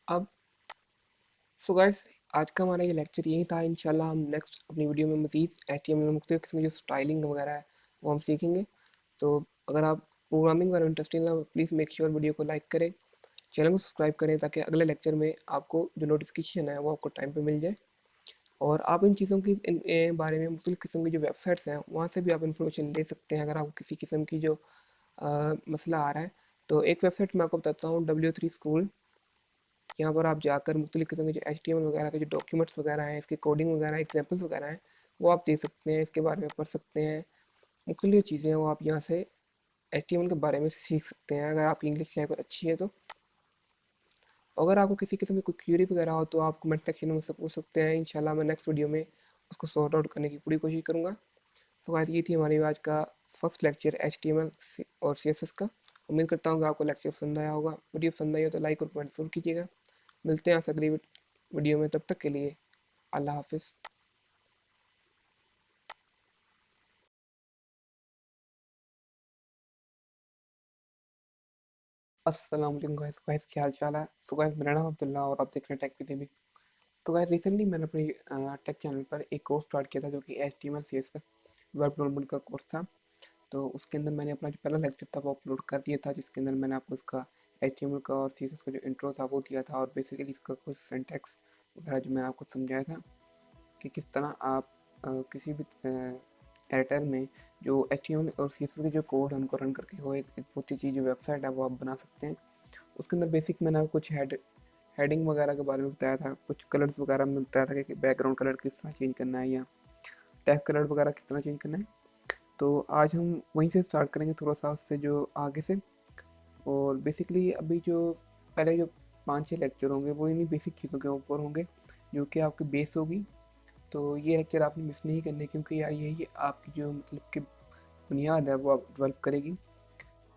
अब सो गाइस, आज का हमारा ये लेक्चर यही था। इंशाल्लाह हम नेक्स्ट अपनी वीडियो में मज़ीद HTML में मुख्तलिफ किस्म की जो स्टाइलिंग वगैरह है वो हम सीखेंगे। तो अगर आप प्रोग्रामिंग वगैरह इंटरेस्टेड है प्लीज़ मेक श्योर वीडियो को लाइक करें, चैनल को सब्सक्राइब करें ताकि अगले लेक्चर में आपको जो नोटिफिकेशन है वो आपको टाइम पे मिल जाए। और आप इन चीज़ों की बारे में मुख्तलिफ किस्म की जो वेबसाइट्स हैं वहाँ से भी आप इन्फॉर्मेशन ले सकते हैं अगर आपको किसी किस्म की जो मसला आ रहा है। तो एक वेबसाइट मैं आपको बताता हूँ, W3 स्कूल। यहाँ पर आप जाकर मुख्तलिफ किस्म के जो HTML वगैरह के जो डॉक्यूमेंट्स वगैरह हैं, इसकी कोडिंग वगैरह एग्जाम्पल्स वगैरह हैं वो आप दे सकते हैं, इसके बारे में पढ़ सकते हैं। मुख्तलिफ चीज़ें हैं वो आप यहाँ से HTML के बारे में सीख सकते हैं अगर आपकी इंग्लिश लेवल अच्छी है तो। अगर आपको किसी किस्म की कोई क्यूरी वगैरह हो तो आप कमेंट सेक्शन में मुझसे पूछ सकते हैं। इंशाल्लाह मैं नेक्स्ट वीडियो में उसको सॉर्ट आउट करने की पूरी कोशिश करूँगा। तो गाइस, ये थी हमारी आज का फर्स्ट लेक्चर HTML और CSS का। उम्मीद करता हूँ कि आपको लेक्चर पसंद आया होगा। वीडियो पसंद आई हो तो लाइक और कमेंट जरूर कीजिएगा। मिलते हैं आपसे अगली वीडियो में, तब तक के लिए अल्लाह हाफिज़। अस्सलाम वालेकुम गाइस। गाइस क्या हाल चाल है? सो गाइस, मेरा नाम अब्दुल्ला और आप देख रहे हैं टेक विद एबी। तो गाइस, रिसेंटली मैंने अपने टेक चैनल पर एक कोर्स स्टार्ट किया था जो कि HTML CSS वेब डेवलपमेंट का कोर्स था। तो उसके अंदर मैंने अपना जो पहला लेक्चर था वो अपलोड कर दिया था, जिसके अंदर मैंने आपको इसका HTML का और CSS का जो इंट्रो था वो दिया था और बेसिकली इसका कुछ सिंटैक्स वगैरह जो मैंने आपको समझाया था कि किस तरह आप किसी भी एडिटर में जो HTML और CSS के जो कोड है उनको रन करके वो एक बहुत ही चीज़ जो वेबसाइट है वो आप बना सकते हैं। उसके अंदर बेसिक मैंने आपको कुछ हेडिंग वगैरह के बारे में बताया था, कुछ कलर्स वगैरह में बताया था कि बैकग्राउंड कलर किस तरह चेंज करना है या टेक्स्ट कलर वगैरह किस तरह चेंज करना है। तो आज हम वहीं से स्टार्ट करेंगे, थोड़ा सा उससे जो आगे से। और बेसिकली अभी जो पहले जो 5-6 लेक्चर होंगे वो इन्हीं बेसिक चीज़ों के ऊपर होंगे जो कि आपकी बेस होगी। तो ये लेक्चर आपने मिस नहीं करने, क्योंकि यार यही आपकी जो मतलब कि बुनियाद है वो आप डेवलप करेगी।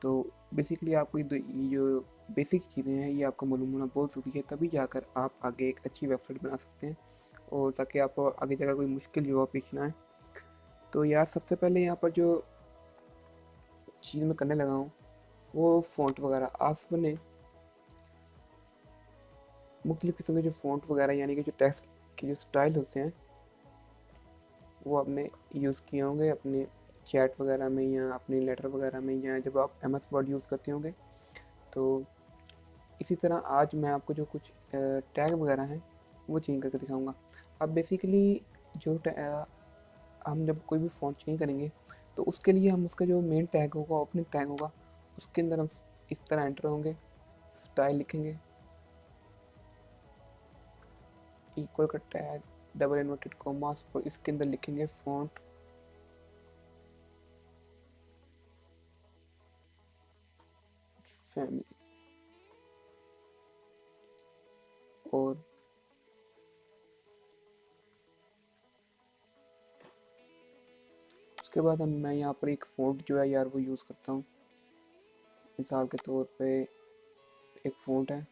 तो बेसिकली आपको ये जो बेसिक चीज़ें हैं ये आपको मालूम होना बहुत ज़रूरी है, तभी जाकर आप आगे एक अच्छी वेबसाइट बना सकते हैं और ताकि आपको आगे जाकर कोई मुश्किल जो है पेश ना आए। तो यार सबसे पहले यहाँ पर जो चीज़ मैं करने लगा हूँ वो फ़ॉन्ट वगैरह आपने मुख्तलिफ़ किस्म के जो फ़ॉन्ट वगैरह यानी कि जो टेक्स्ट के जो स्टाइल होते हैं वो आपने यूज़ किए होंगे अपने चैट वगैरह में या अपने लेटर वगैरह में या जब आप MS वर्ड यूज़ करते होंगे। तो इसी तरह आज मैं आपको जो कुछ टैग वगैरह हैं वो चेंज करके दिखाऊंगा। अब बेसिकली जो हम जब कोई भी फ़ॉन्ट चेंज करेंगे तो उसके लिए हम उसका जो मेन टैग होगा, ओपनिंग टैग होगा, उसके अंदर हम इस तरह एंटर होंगे, स्टाइल लिखेंगे, इक्वल का टैग, डबल इन्वर्टेड कॉमास और इसके अंदर लिखेंगे फ़ॉन्ट फैमिली। और उसके बाद हम मैं यहाँ पर एक फ़ॉन्ट जो है यार वो यूज़ करता हूँ। मिसाल के तौर पे एक फ़ॉन्ट है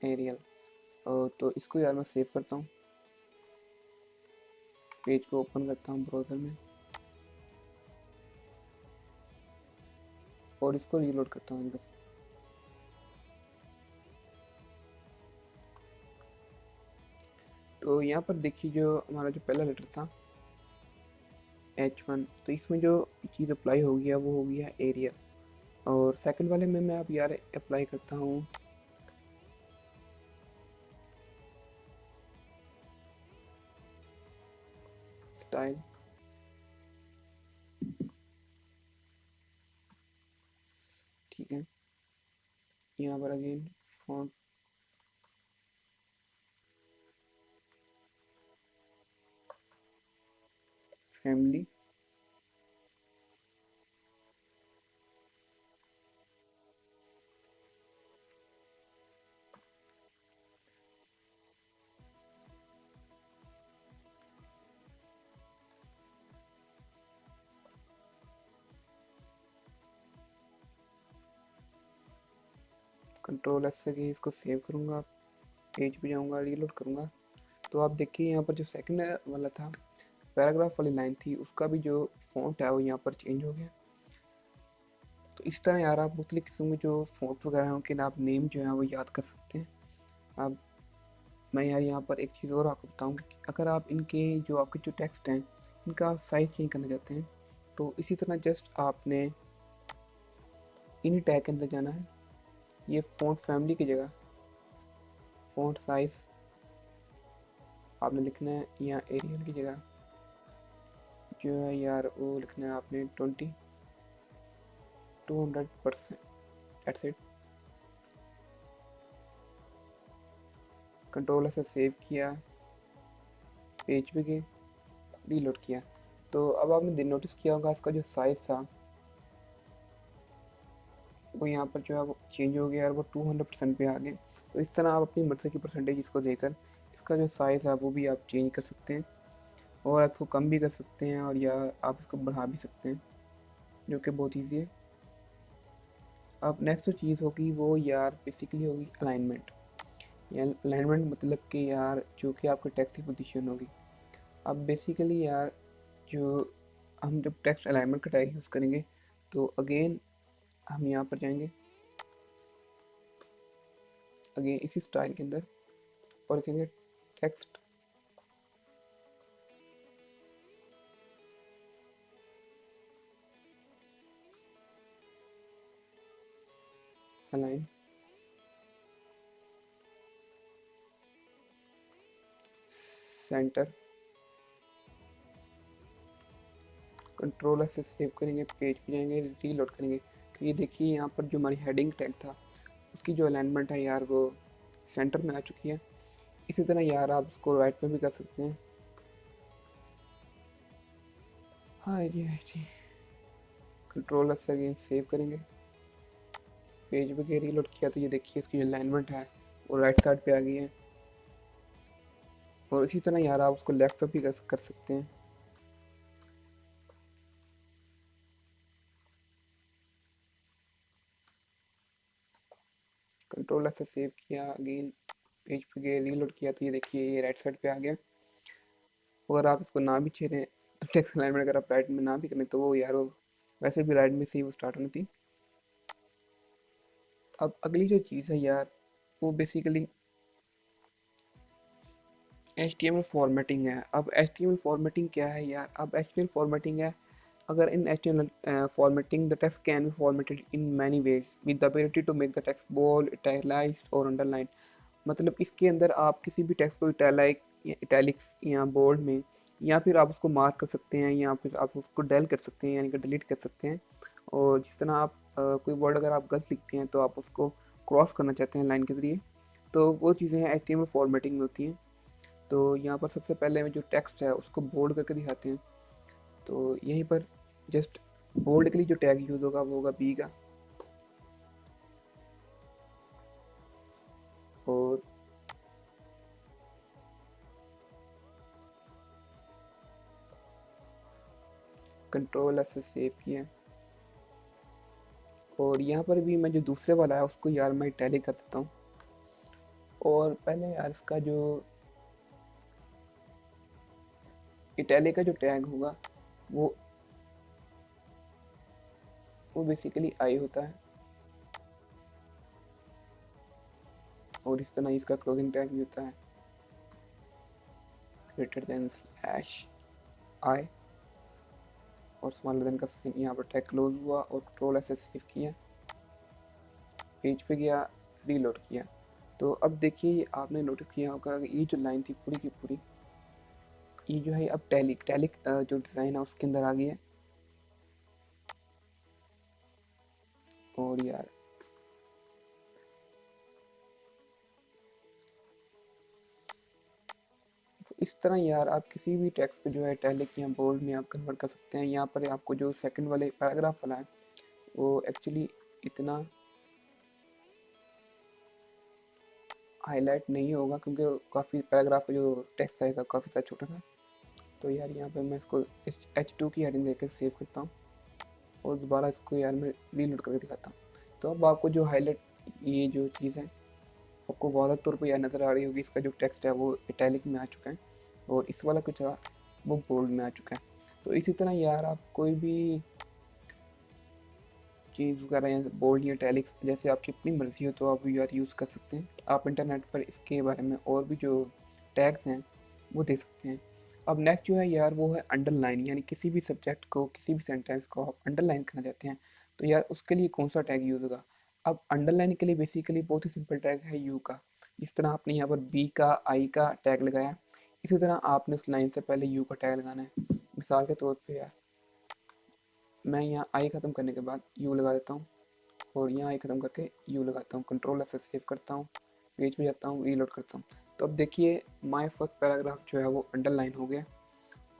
एरियल, तो इसको यार मैं सेव करता हूँ, पेज को ओपन करता हूँ ब्राउज़र में और इसको रीलोड करता हूँ एक दफ़ा। तो यहाँ पर देखिए जो हमारा जो पहला लेटर था H1, तो इसमें जो चीज़ अप्लाई हो गया वो हो गया एरियल। और सेकंड वाले में मैं अब यार अप्लाई करता हूँ स्टाइल। ठीक है, यहाँ पर again font family, control S से इसको सेव करूँगा, पेज पे जाऊँगा, रीलोड करूँगा। तो आप देखिए यहाँ पर जो सेकंड वाला था, पैराग्राफ वाली लाइन थी, उसका भी जो फॉन्ट है वो यहाँ पर चेंज हो गया। तो इस तरह यार आप मुख्तलिफ किस्म के जो फॉन्ट वगैरह हैं उनके आप नेम जो है वो याद कर सकते हैं। अब मैं यार यहाँ पर एक चीज़ और आपको बताऊँ कि अगर आप इनके जो आपके जो टेक्स्ट हैं इनका साइज़ चेंज करना चाहते हैं तो इसी तरह जस्ट आपने इन्हीं टैग के अंदर जाना है। ये फ़ॉन्ट फैमिली की जगह फ़ॉन्ट साइज़ आपने लिखना है, या एरियल की जगह जो है यार वो लिखना है आपने 200%। That's it. कंट्रोल से सेव किया, पेज पे गए, रीलोड किया। तो अब आपने नोटिस किया होगा इसका जो साइज़ था वो यहाँ पर जो है वो चेंज हो गया और वो 200% पे आ गए। तो इस तरह आप अपनी मर्ज़ी की परसेंटेज इसको देकर इसका जो साइज़ है वो भी आप चेंज कर सकते हैं, और आप इसको कम भी कर सकते हैं और या आप इसको बढ़ा भी सकते हैं, जो कि बहुत ईजी है। अब नेक्स्ट जो चीज़ होगी वो यार बेसिकली होगी अलाइनमेंट। या अलाइनमेंट मतलब कि यार जो कि आपकी टेक्स्ट की पोजीशन होगी। अब बेसिकली यार जो हम जब टेक्स्ट अलाइनमेंट का टैग यूज़ करेंगे तो अगेन हम यहाँ पर जाएंगे, अगेन इसी स्टाइल के अंदर, और लिखेंगे टेक्स्ट अलाइन सेंटर। कंट्रोल से सेव करेंगे, पेज पे जाएंगे, रीलोड करेंगे। तो ये देखिए यहाँ पर जो हमारी हेडिंग टैग था उसकी जो अलाइनमेंट है यार वो सेंटर में आ चुकी है। इसी तरह यार आप उसको राइट में भी कर सकते हैं। हाँ जी, कंट्रोल से अगेन सेव करेंगे, पेज पे गए, रीलोड किया। तो ये देखिए इसकी जो अलाइनमेंट है वो राइट साइड पे आ गई है। और इसी तरह यार आप उसको लेफ्ट पे भी कर सकते हैं। कंट्रोल से सेव किया, अगेन पेज पे गए, रीलोड किया। तो ये देखिए ये राइट साइड पे आ गया। अगर आप इसको ना भी छेड़ें तो टेक्स्ट अलाइनमेंट अगर आप राइट में ना भी करें तो वो यार वो वैसे भी राइट में से ही वो स्टार्ट होनी थी। अब अगली जो चीज़ है यार वो बेसिकली HTML फॉर्मेटिंग है। अब HTML फॉर्मेटिंग क्या है यार? अब HTML फॉर्मेटिंग है, अगर in HTML formatting the text can be formatted in many ways with the ability to make the text bold, italicized और अंडरलाइन। मतलब इसके अंदर आप किसी भी टेक्स्ट को इटैलिक्स या बोल्ड में, या फिर आप उसको मार्क कर सकते हैं, या फिर आप उसको डेल कर सकते हैं यानी कि डिलीट कर सकते हैं। और जिस तरह आप कोई वर्ड अगर आप गलत लिखते हैं तो आप उसको क्रॉस करना चाहते हैं लाइन के ज़रिए, तो वो चीज़ें HTML फॉर्मेटिंग में होती हैं। तो यहाँ पर सबसे पहले में जो टेक्स्ट है उसको बोल्ड करके दिखाते हैं। तो यहीं पर जस्ट बोल्ड के लिए जो टैग यूज़ होगा वो होगा बी का, और कंट्रोल एस से सेव किया। और यहाँ पर भी मैं जो दूसरे वाला है उसको यार मैं टैली कर देता हूँ। और पहले यार इसका जो इटैलिक का जो टैग होगा वो वो बेसिकली आई होता है, और इस तरह इसका क्लोजिंग टैग भी होता है ग्रेटर देन स्लैश आई, और स्मॉलर देन का साइन। यहाँ पर टैग क्लोज हुआ और कंट्रोल ऐसे सेव किया। पेज पे गया, रीलोड किया। तो अब देखिए आपने नोटिस किया होगा कि ये जो लाइन थी पूरी की पूरी, ये जो है अब टैलिक टैलिक जो डिज़ाइन है उसके अंदर आ गई है। और यार तो इस तरह यार आप किसी भी टेक्स्ट पे जो है टैलिक या बोल्ड में आप कन्वर्ट कर सकते हैं। यहाँ पर आपको जो सेकंड वाले पैराग्राफ वाला है वो एक्चुअली इतना हाईलाइट नहीं होगा क्योंकि काफ़ी पैराग्राफ का जो टेक्स्ट साइज था काफ़ी सा छोटा था। तो यार यहाँ पे मैं इसको H2 की हेडिंग देकर सेव करता हूँ और दोबारा इसको यार मैं रीलोड करके दिखाता हूँ। तो अब आपको जो हाईलाइट ये जो चीज़ है आपको वाज़ह तौर पर यार नज़र आ रही होगी। इसका जो टेक्स्ट है वो इटैलिक में आ चुका है और इस वाला कुछ था वो बोल्ड में आ चुका है। तो इसी तरह यार आप कोई भी चीज़ वगैरह या बोल्ड या इटैलिक्स जैसे आपकी अपनी मर्ज़ी हो तो आप यार यूज़ कर सकते हैं। आप इंटरनेट पर इसके बारे में और भी जो टैग्स हैं वो दे सकते हैं। अब नेक्स्ट जो है यार वो है अंडरलाइन, यानी किसी भी सब्जेक्ट को किसी भी सेंटेंस को आप अंडरलाइन करना चाहते हैं तो यार उसके लिए कौन सा टैग यूज़ होगा। अब अंडरलाइन के लिए बेसिकली बहुत ही सिंपल टैग है यू का। जिस तरह आपने यहाँ पर बी का आई का टैग लगाया, इसी तरह आपने उस लाइन से पहले यू का टैग लगाना है। मिसाल के तौर पर यार मैं यहाँ आई ख़त्म करने के बाद यू लगा देता हूँ और यहाँ आई ख़त्म करके यू लगाता हूँ, कंट्रोल से सेव करता हूँ, पेज पे जाता हूँ, रीलोड करता हूँ। तो अब देखिए माय फर्स्ट पैराग्राफ जो है वो अंडरलाइन हो गया।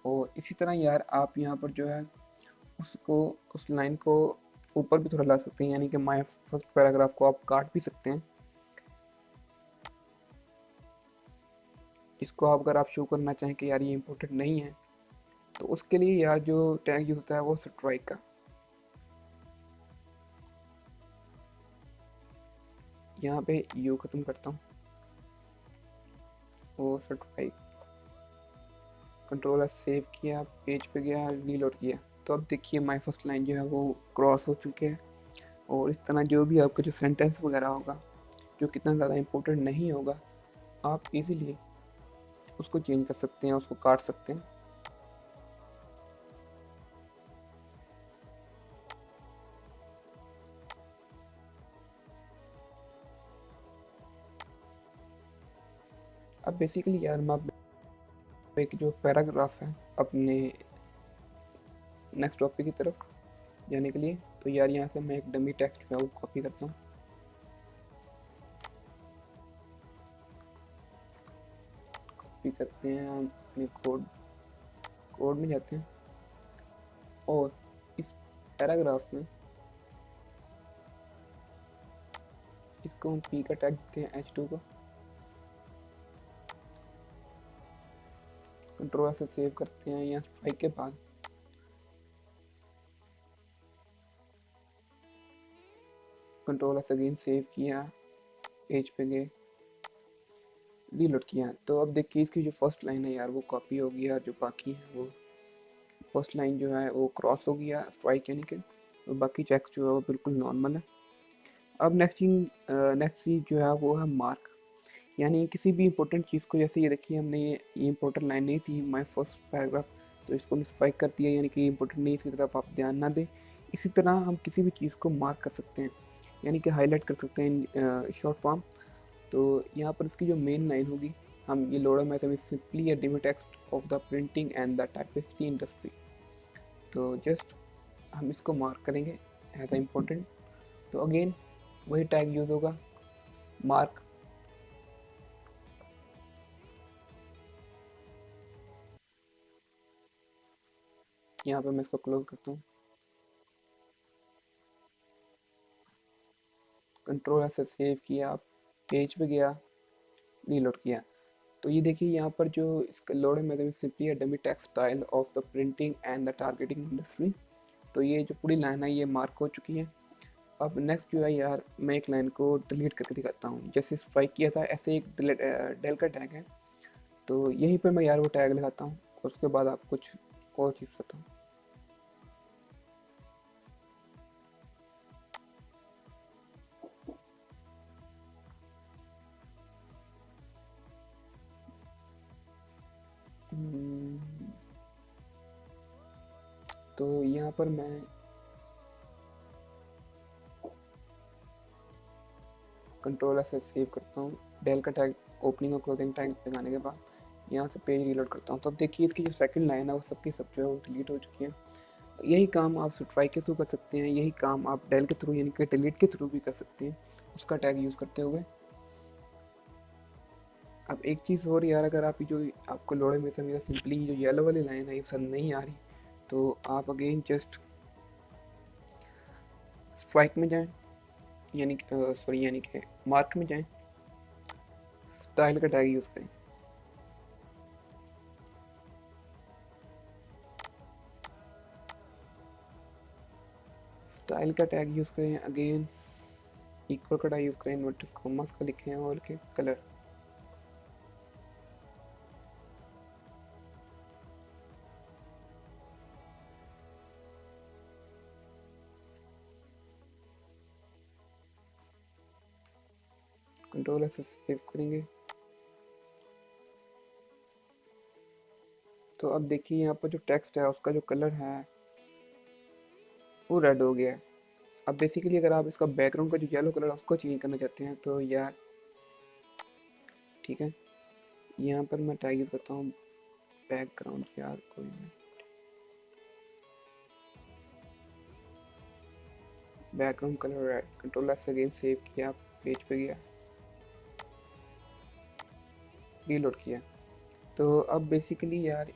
और इसी तरह यार आप यहाँ पर जो है उसको उस लाइन को ऊपर भी थोड़ा ला सकते हैं, यानी कि माय फर्स्ट पैराग्राफ को आप काट भी सकते हैं। इसको आप अगर आप शो करना चाहें कि यार ये इंपॉर्टेंट नहीं है तो उसके लिए यार जो टैग यूज़ होता है वो स्ट्राइक का। यहाँ पे यू ख़त्म करता हूँ और स्ट्राइक, कंट्रोल सेव किया, पेज पे गया, रीलोड किया। तो अब देखिए माय फर्स्ट लाइन जो है वो क्रॉस हो चुके हैं। और इस तरह जो भी आपका जो सेंटेंस वगैरह होगा जो कितना ज़्यादा इम्पोर्टेंट नहीं होगा आप इजीली उसको चेंज कर सकते हैं, उसको काट सकते हैं। अब बेसिकली यार मैं एक जो पैराग्राफ है अपने नेक्स्ट टॉपिक की तरफ जाने के लिए, तो यार यहाँ से मैं एक डमी टेक्स्ट जो है वो कॉपी करता हूँ। कॉपी करते हैं हम अपने कोड में जाते हैं और इस पैराग्राफ में इसको हम पी का टैग देते हैं H2 को, कंट्रोल से सेव करते हैं। यहाँ स्ट्राइक के बाद कंट्रोल से अगेन सेव किया, पेज पे गए, रीलोड किया। तो अब देखिए इसकी जो फर्स्ट लाइन है यार वो कॉपी हो गई और जो बाकी है वो फर्स्ट लाइन जो है वो क्रॉस हो गया स्ट्राइक यानी कि, और बाकी चेक्स जो है वो बिल्कुल नॉर्मल है। अब नेक्स्ट चीज़ जो है वो है मार्क, यानी किसी भी इंपॉर्टेंट चीज़ को, जैसे ये देखिए हमने ये इंपॉर्टेंट लाइन नहीं थी माय फर्स्ट पैराग्राफ, तो इसको हमने स्ट्राइक कर दिया यानी कि इंपॉर्टेंट नहीं, इसकी तरफ आप ध्यान ना दें। इसी तरह हम किसी भी चीज़ को मार्क कर सकते हैं यानी कि हाईलाइट कर सकते हैं शॉर्ट फॉर्म। तो यहाँ पर इसकी जो मेन लाइन होगी, हम ये लोड़ा में simply a dummy text of the printing and the typesetting industry. तो जस्ट हम इसको मार्क करेंगे एज अ इम्पोर्टेंट। तो अगेन वही टैग यूज़ होगा मार्क। यहाँ पे मैं इसको क्लोज करता हूँ, कंट्रोल से सेव किया, पेज पे गया, रीलोड किया। तो ये देखिए यहाँ पर जो इसका लोड है simply dummy text style of the printing and the targeting industry. तो ये जो पूरी लाइन है ये मार्क हो चुकी है। अब नेक्स्ट जो है यार मैं एक लाइन को डिलीट करके दिखाता हूँ। जैसे स्ट्राइक किया था ऐसे एक डेल का टैग है, तो यहीं पर मैं यार वो टैग लगाता हूँ और उसके बाद आप कुछ और चीज़ बताऊँ। तो यहाँ पर मैं कंट्रोल से सेव करता हूँ। डेल का टैग ओपनिंग और क्लोजिंग टैग लगाने के बाद यहाँ से पेज रीलोड करता हूँ। तो अब देखिए इसकी जो सेकंड लाइन है वो सबकी सब जो है वो डिलीट हो चुकी है। यही काम आप स्ट्राई के थ्रू कर सकते हैं, यही काम आप डेल के थ्रू यानी कि डिलीट के थ्रू भी कर सकते हैं उसका टैग यूज़ करते हुए। अब एक चीज़ और यार, अगर आप जो आपको लोड़े में से मेरा सिंपली जो येलो वाली लाइन है ये पसंद नहीं आ रही, तो आप अगेन जस्ट स्ट्राइक में जाएं, यानी सॉरी यानी कि मार्क में जाएं, स्टाइल का टैग यूज़ करें। स्टाइल का टैग यूज़ करें, अगेन इक्वल का टैग यूज़ करें, इन्वर्टेड कॉमास का लिखें और के कलर। कंट्रोल से सेव करेंगे। तो अब देखिए यहाँ पर जो टेक्स्ट है उसका जो कलर है वो रेड हो गया है। अब बेसिकली अगर आप इसका बैकग्राउंड का जो येलो कलर है उसको चेंज करना चाहते हैं तो यार ठीक है, यहाँ पर मैं टैग यूज़ करता हूँ बैकग्राउंड, यार कोई नहीं, बैकग्राउंड कलर रेड। कंट्रोल से अगेन सेव किया, पेज पे गया, रीलोड किया। तो अब बेसिकली यार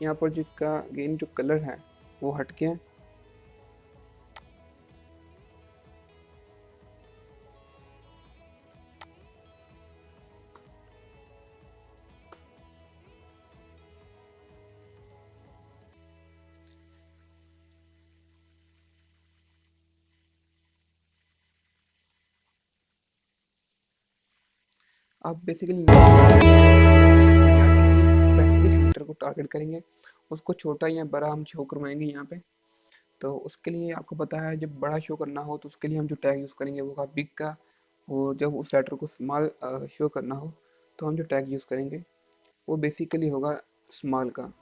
यहाँ पर जिसका अगेन जो कलर है वो हट गया। आप बेसिकली स्पेसिफिक लेटर को टारगेट करेंगे, उसको छोटा या बड़ा हम शो करवाएंगे यहाँ पे। तो उसके लिए आपको पता है जब बड़ा शो करना हो तो उसके लिए हम जो टैग यूज़ करेंगे वो होगा बिग का, और जब उस लेटर को स्मॉल शो करना हो तो हम जो टैग यूज़ करेंगे वो बेसिकली होगा स्मॉल का।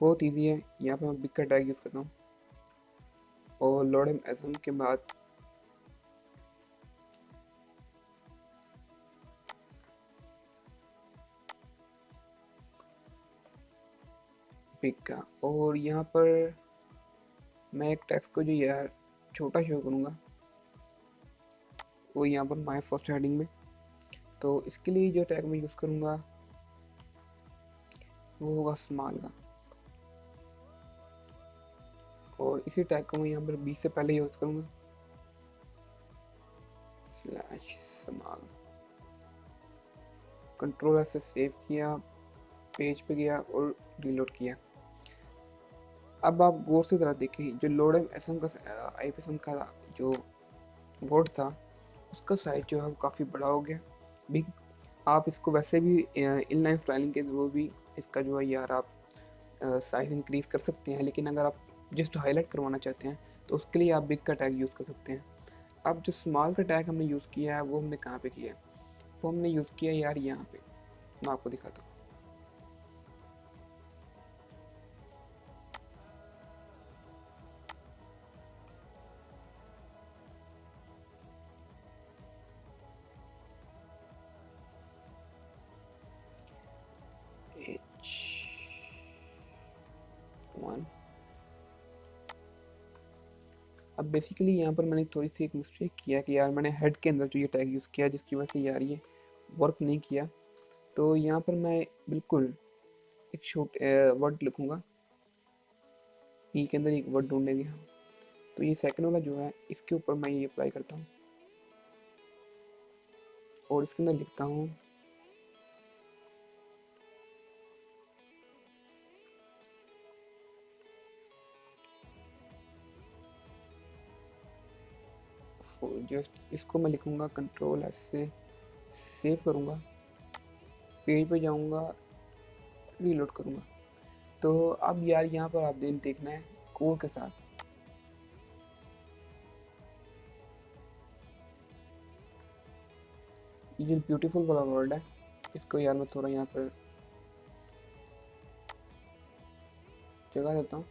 बहुत ईजी है। यहाँ पे मैं बिग का टैग यूज़ करता हूँ और लॉर्ड एम एसम के बाद बिग का, और यहाँ पर मैं एक टेक्स्ट को जो यार छोटा शो करूँगा वो यहाँ पर माय फर्स्ट हेडिंग में। तो इसके लिए जो टैग मैं यूज़ करूँगा वो होगा स्मॉल का, और इसी टैग को मैं यहाँ पर 20 से पहले यूज़ करूँगा, स्लैश स्मॉल। कंट्रोल से सेव किया, पेज पे गया और रीलोड किया। अब आप गौर से ज़रा देखें, जो लोड एस एम का आई पी एस एम का जो वर्ड था उसका साइज जो है वो काफ़ी बड़ा हो गया भी। आप इसको वैसे भी इनलाइन स्टाइलिंग के थ्रू भी इसका जो है यार आप साइज़ इंक्रीज़ कर सकते हैं, लेकिन अगर आप जस्ट हाईलाइट करवाना चाहते हैं तो उसके लिए आप बिग का टैग यूज़ कर सकते हैं। अब जो स्मॉल का टैग हमने यूज़ किया है वो हमने कहाँ पे किया है, वो हमने यूज़ किया यार यहाँ पे, मैं आपको दिखाता हूँ। H1। अब बेसिकली यहाँ पर मैंने थोड़ी सी एक मिस्टेक किया कि यार मैंने हेड के अंदर जो ये टैग यूज़ किया जिसकी वजह से यार ये वर्क नहीं किया। तो यहाँ पर मैं बिल्कुल एक छोटे वर्ड लिखूँगा, ई के अंदर एक वर्ड ढूंढेंगे हम। तो ये सेकंड वाला जो है इसके ऊपर मैं ये अप्लाई करता हूँ और इसके अंदर लिखता हूँ जस्ट, इसको मैं लिखूँगा कंट्रोल एस से सेव करूँगा, पेज पे जाऊँगा, रीलोड करूँगा। तो अब यार यहाँ पर आप देखना है कोड के साथ, ये जो ब्यूटीफुल वाला वर्ड है इसको यार मैं थोड़ा यहाँ पर जगह देता हूँ।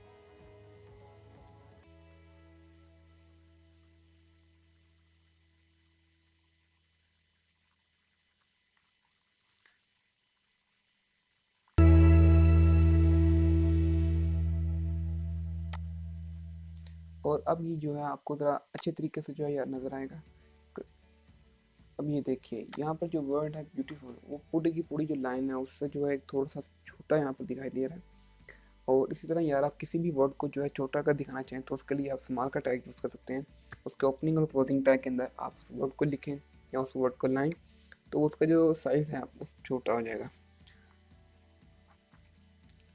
और अब ये जो है आपको ज़रा अच्छे तरीके से जो है यार नज़र आएगा। अब ये देखिए यहाँ पर जो वर्ड है ब्यूटीफुल, वो पूरी की पूरी जो लाइन है उससे जो है एक थोड़ा सा छोटा यहाँ पर दिखाई दे रहा है। और इसी तरह यार आप किसी भी वर्ड को जो है छोटा कर दिखाना चाहें तो उसके लिए आप स्मॉल का टैग यूज़ कर सकते हैं। उसके ओपनिंग और क्लोजिंग टैग के अंदर आप उस वर्ड को लिखें या उस वर्ड को लाएं तो उसका जो साइज़ है वो छोटा हो जाएगा।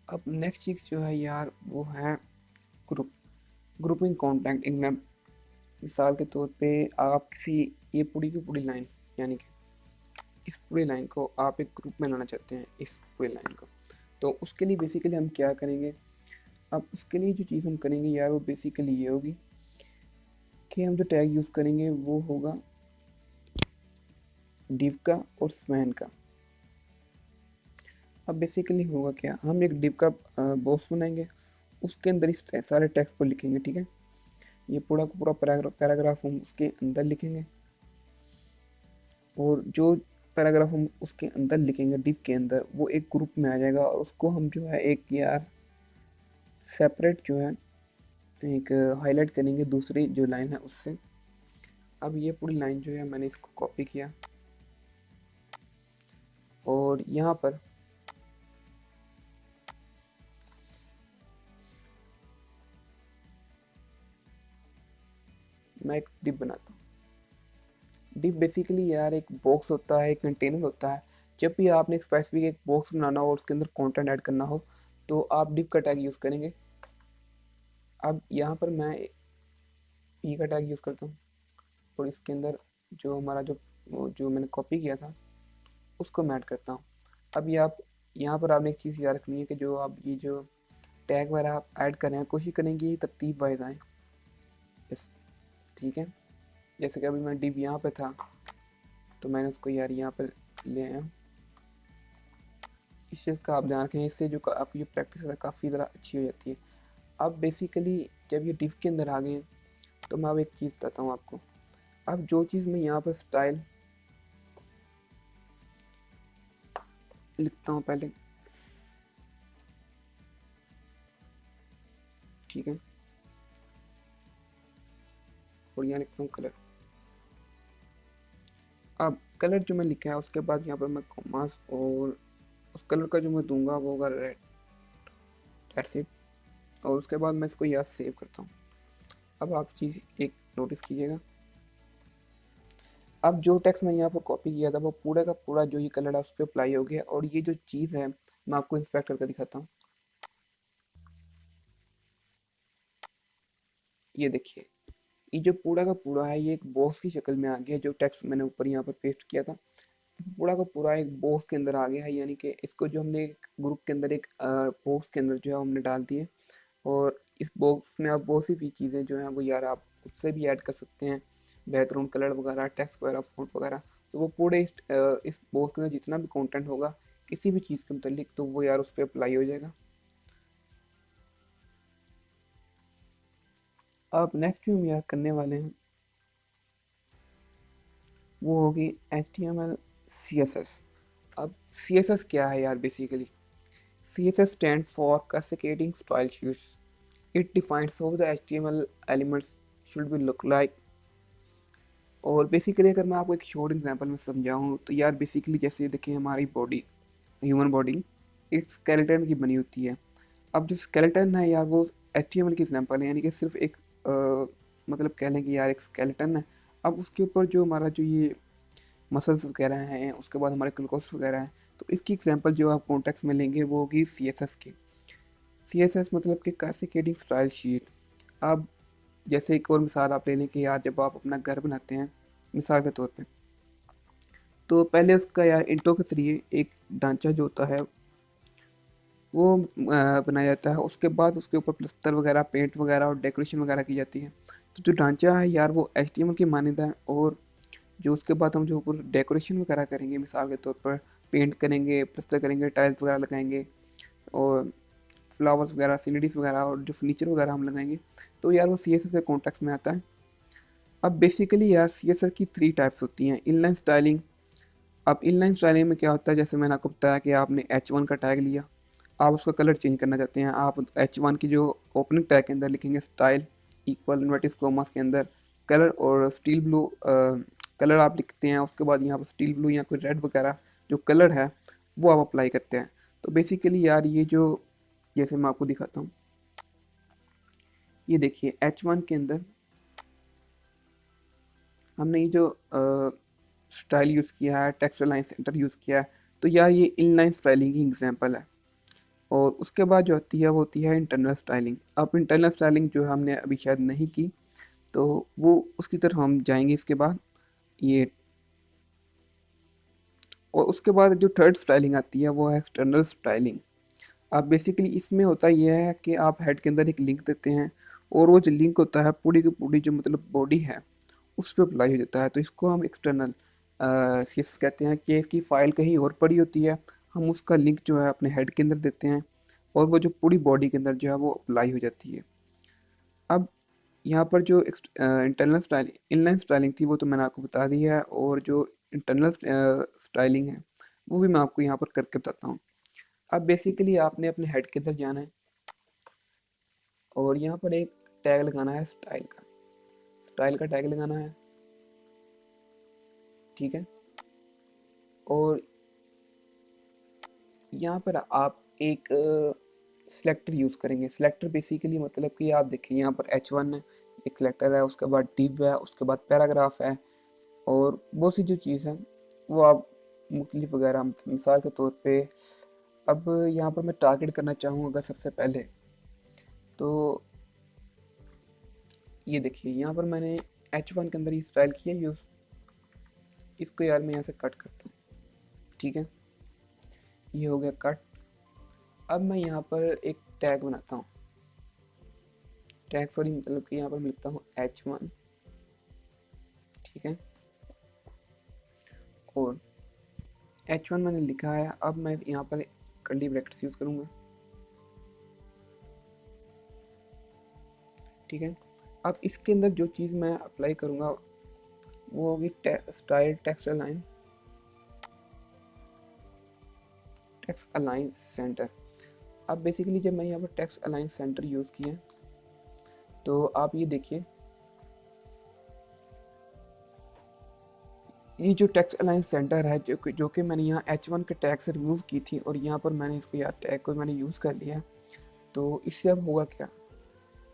अब नेक्स्ट चीज़ जो है यार वो है ग्रुप ग्रुपिंग कॉन्टेंट। मिसाल के तौर पे आप किसी ये पूरी की पूरी लाइन यानी कि इस पूरी लाइन को आप एक ग्रुप में लाना चाहते हैं, इस पूरी लाइन को, तो उसके लिए बेसिकली हम क्या करेंगे। अब उसके लिए जो चीज़ हम करेंगे यार वो बेसिकली ये होगी कि हम जो टैग यूज़ करेंगे वो होगा div का और span का। अब बेसिकली होगा क्या, हम एक div का बॉक्स बनाएंगे, उसके अंदर इस सारे टेक्स्ट को लिखेंगे। ठीक है, ये पूरा का पूरा पैराग्राफ हम उसके अंदर लिखेंगे और जो पैराग्राफ हम उसके अंदर लिखेंगे div के अंदर वो एक ग्रुप में आ जाएगा और उसको हम जो है एक यार सेपरेट जो है एक हाईलाइट करेंगे दूसरी जो लाइन है उससे। अब ये पूरी लाइन जो है मैंने इसको कॉपी किया और यहाँ पर मैं एक डिप बनाता हूँ। डिप बेसिकली यार एक बॉक्स होता है, एक कंटेनर होता है। जब भी आपने एक स्पेसिफिक एक बॉक्स बनाना हो और उसके अंदर कंटेंट ऐड करना हो तो आप डिप का टैग यूज़ करेंगे। अब यहाँ पर मैं ई का टैग यूज़ करता हूँ और इसके अंदर जो हमारा जो मैंने कॉपी किया था उसको मैं ऐड करता हूँ। अब ये आप यहाँ पर आपने एक चीज़ याद रखनी है कि जो आप ये जो टैग वगैरह आप ऐड कर रहे हैं कोशिश करें कि तरतीब वाइज आएँ। यस, ठीक है। जैसे कि अभी मैं डिव यहाँ पे था तो मैंने उसको यार यहाँ पर ले आया। इस चीज़ का आप ध्यान रखें, इससे जो आपकी जो प्रैक्टिस है काफ़ी ज़रा अच्छी हो जाती है। अब बेसिकली जब ये डिव के अंदर आ गए हैं तो मैं अब एक चीज़ बताता हूँ आपको। अब जो चीज़ मैं यहाँ पर स्टाइल लिखता हूँ पहले, ठीक है, और यहाँ लिखता हूँ कलर। अब कलर जो मैं लिखा है उसके बाद यहाँ पर मैं कॉमास और उस कलर का जो मैं दूंगा वो होगा रेड, दैट्स इट। और उसके बाद मैं इसको यहाँ सेव करता हूँ। अब आप चीज़ एक नोटिस कीजिएगा, अब जो टेक्स्ट मैं यहाँ पर कॉपी किया था वो पूरा का पूरा जो ये कलर है उस पर अप्लाई हो गया। और ये जो चीज़ है मैं आपको इंस्पेक्ट करके दिखाता हूँ। ये देखिए, ये जो पूरा का पूरा है ये एक बॉक्स की शक्ल में आ गया। जो टेक्स्ट मैंने ऊपर यहाँ पर पेस्ट किया था पूरा का पूरा एक बॉक्स के अंदर आ गया है, यानी कि इसको जो हमने एक ग्रुप के अंदर एक बॉक्स के अंदर जो है हमने डाल दिए। और इस बॉक्स में आप बहुत सी भी चीज़ें जो हैं वो यार आप उससे भी ऐड कर सकते हैं, बैकग्राउंड कलर वगैरह, टेक्स्ट वगैरह, फ़ॉन्ट वगैरह। तो वो पूरे इस बॉक्स के अंदर जितना भी कंटेंट होगा किसी भी चीज़ के मुतालिक तो वो यार उस पर अप्लाई हो जाएगा। अब नेक्स्ट जो हम यार करने वाले हैं वो होगी HTML CSS। अब CSS क्या है यार basically, CSS stands for Cascading Style Sheets. It defines how the HTML elements should be look like। और बेसिकली अगर मैं आपको एक शॉर्ट एग्जांपल में समझाऊँ तो यार बेसिकली जैसे देखिए हमारी बॉडी, ह्यूमन बॉडी एक स्केलेटन की बनी होती है। अब जो स्केलेटन है यार वो HTML की एग्जांपल है, यानी कि सिर्फ एक मतलब कह लें कि यार एक स्केलेटन है। अब उसके ऊपर जो हमारा जो ये मसल्स वगैरह हैं, उसके बाद हमारे ग्लूकोस वगैरह हैं, तो इसकी एग्जांपल जो आप कॉन्टेक्स्ट में लेंगे वो होगी CSS की। CSS मतलब कि कैस्केडिंग स्टाइल शीट। अब जैसे एक और मिसाल आप ले लें कि यार जब आप अपना घर बनाते हैं मिसाल के तौर पे, तो पहले उसका यार इंट्रो के जरिए एक ढांचा जो होता है वो बनाया जाता है। उसके बाद उसके ऊपर प्लस्तर वगैरह, पेंट वगैरह और डेकोरेशन वगैरह की जाती है। तो जो ढांचा है यार वो HTML की मान्यता है। और जो उसके बाद हम जो ऊपर डेकोरेशन वगैरह करेंगे, मिसाल के तौर पर पेंट करेंगे, प्लस्तर करेंगे, टाइल्स वगैरह लगाएंगे और फ्लावर्स वगैरह, सीनरीज वगैरह और जो फर्नीचर वगैरह हम लगाएंगे, तो यार वो CSS के कॉन्टेक्स्ट में आता है। अब बेसिकली यार CSS की 3 टाइप्स होती हैं। Inline styling. अब इनलाइन स्टाइलिंग में क्या होता है, जैसे मैंने आपको बताया कि आपने H1 का टैग लिया, आप उसका कलर चेंज करना चाहते हैं, आप H1 की जो ओपनिंग टैग के अंदर लिखेंगे स्टाइल इक्वल इन्वर्टिस कोमास के अंदर कलर और स्टील ब्लू कलर आप लिखते हैं, उसके बाद यहाँ पर स्टील ब्लू या कोई रेड वगैरह जो कलर है वो आप अप्लाई करते हैं। तो बेसिकली यार ये जो, जैसे मैं आपको दिखाता हूँ, ये देखिए H1 के अंदर हमने ये जो स्टाइल यूज़ किया है, टेक्स्ट अलाइन सेंटर यूज़ किया है, तो यार ये इनलाइन स्टाइलिंग की एग्जांपल है। और उसके बाद जो होती है वो होती है इंटरनल स्टाइलिंग। अब इंटरनल स्टाइलिंग जो हमने अभी शायद नहीं की, तो वो उसकी तरफ हम जाएंगे इसके बाद। ये और उसके बाद जो थर्ड स्टाइलिंग आती है वो है एक्सटर्नल स्टाइलिंग। अब बेसिकली इसमें होता यह है कि आप हेड के अंदर एक लिंक देते हैं, और वो जो लिंक होता है पूरी की पूरी जो मतलब बॉडी है उस पर अप्लाई हो जाता है। तो इसको हम एक्सटर्नल सीएसएस कहते हैं कि इसकी फ़ाइल कहीं और पड़ी होती है, हम उसका लिंक जो है अपने हेड के अंदर देते हैं, और वो जो पूरी बॉडी के अंदर जो है वो अप्लाई हो जाती है। अब यहाँ पर जो इंटरनल स्टाइल इनलाइन स्टाइलिंग थी वो तो मैंने आपको बता दी है, और जो इंटरनल स्टाइलिंग है वो भी मैं आपको यहाँ पर करके बताता हूँ। अब बेसिकली आपने अपने हेड के अंदर जाना है, और यहाँ पर एक टैग लगाना है स्टाइल का टैग लगाना है, ठीक है। और यहाँ पर आप एक सिलेक्टर यूज़ करेंगे। सिलेक्टर बेसिकली मतलब कि आप देखिए यहाँ पर H1 है, एक सिलेक्टर है, उसके बाद डिव है, उसके बाद पैराग्राफ है, और बहुत सी जो चीज़ है वो आप मुख्तलिफ वगैरह, मिसाल के तौर पे अब यहाँ पर मैं टारगेट करना चाहूँ अगर सबसे पहले, तो ये देखिए यहाँ पर मैंने H1 के अंदर ये स्टाइल किया यूज़। इसको यार मैं यहाँ से कट करता हूँ, ठीक है, ये हो गया कट। अब मैं यहाँ पर एक टैग बनाता हूँ, टैग सॉरी मतलब कि यहाँ पर मैं लिखता हूँ H1, ठीक है। और H1 मैंने लिखा है। अब मैं यहाँ पर कर्ली ब्रैकेट्स यूज़ करूँगा, ठीक है। अब इसके अंदर जो चीज़ मैं अप्लाई करूँगा वो होगी स्टाइल टेक्स्ट अलाइन सेंटर। अब बेसिकली जब मैं यहाँ पर टेक्स्ट अलाइन सेंटर यूज़ किया, तो आप ये देखिए ये जो टेक्स्ट अलाइन सेंटर है जो कि मैंने यहाँ H1 के टैग से रिमूव की थी, और यहाँ पर मैंने इसको यार टैग को मैंने यूज़ कर लिया। तो इससे अब होगा क्या,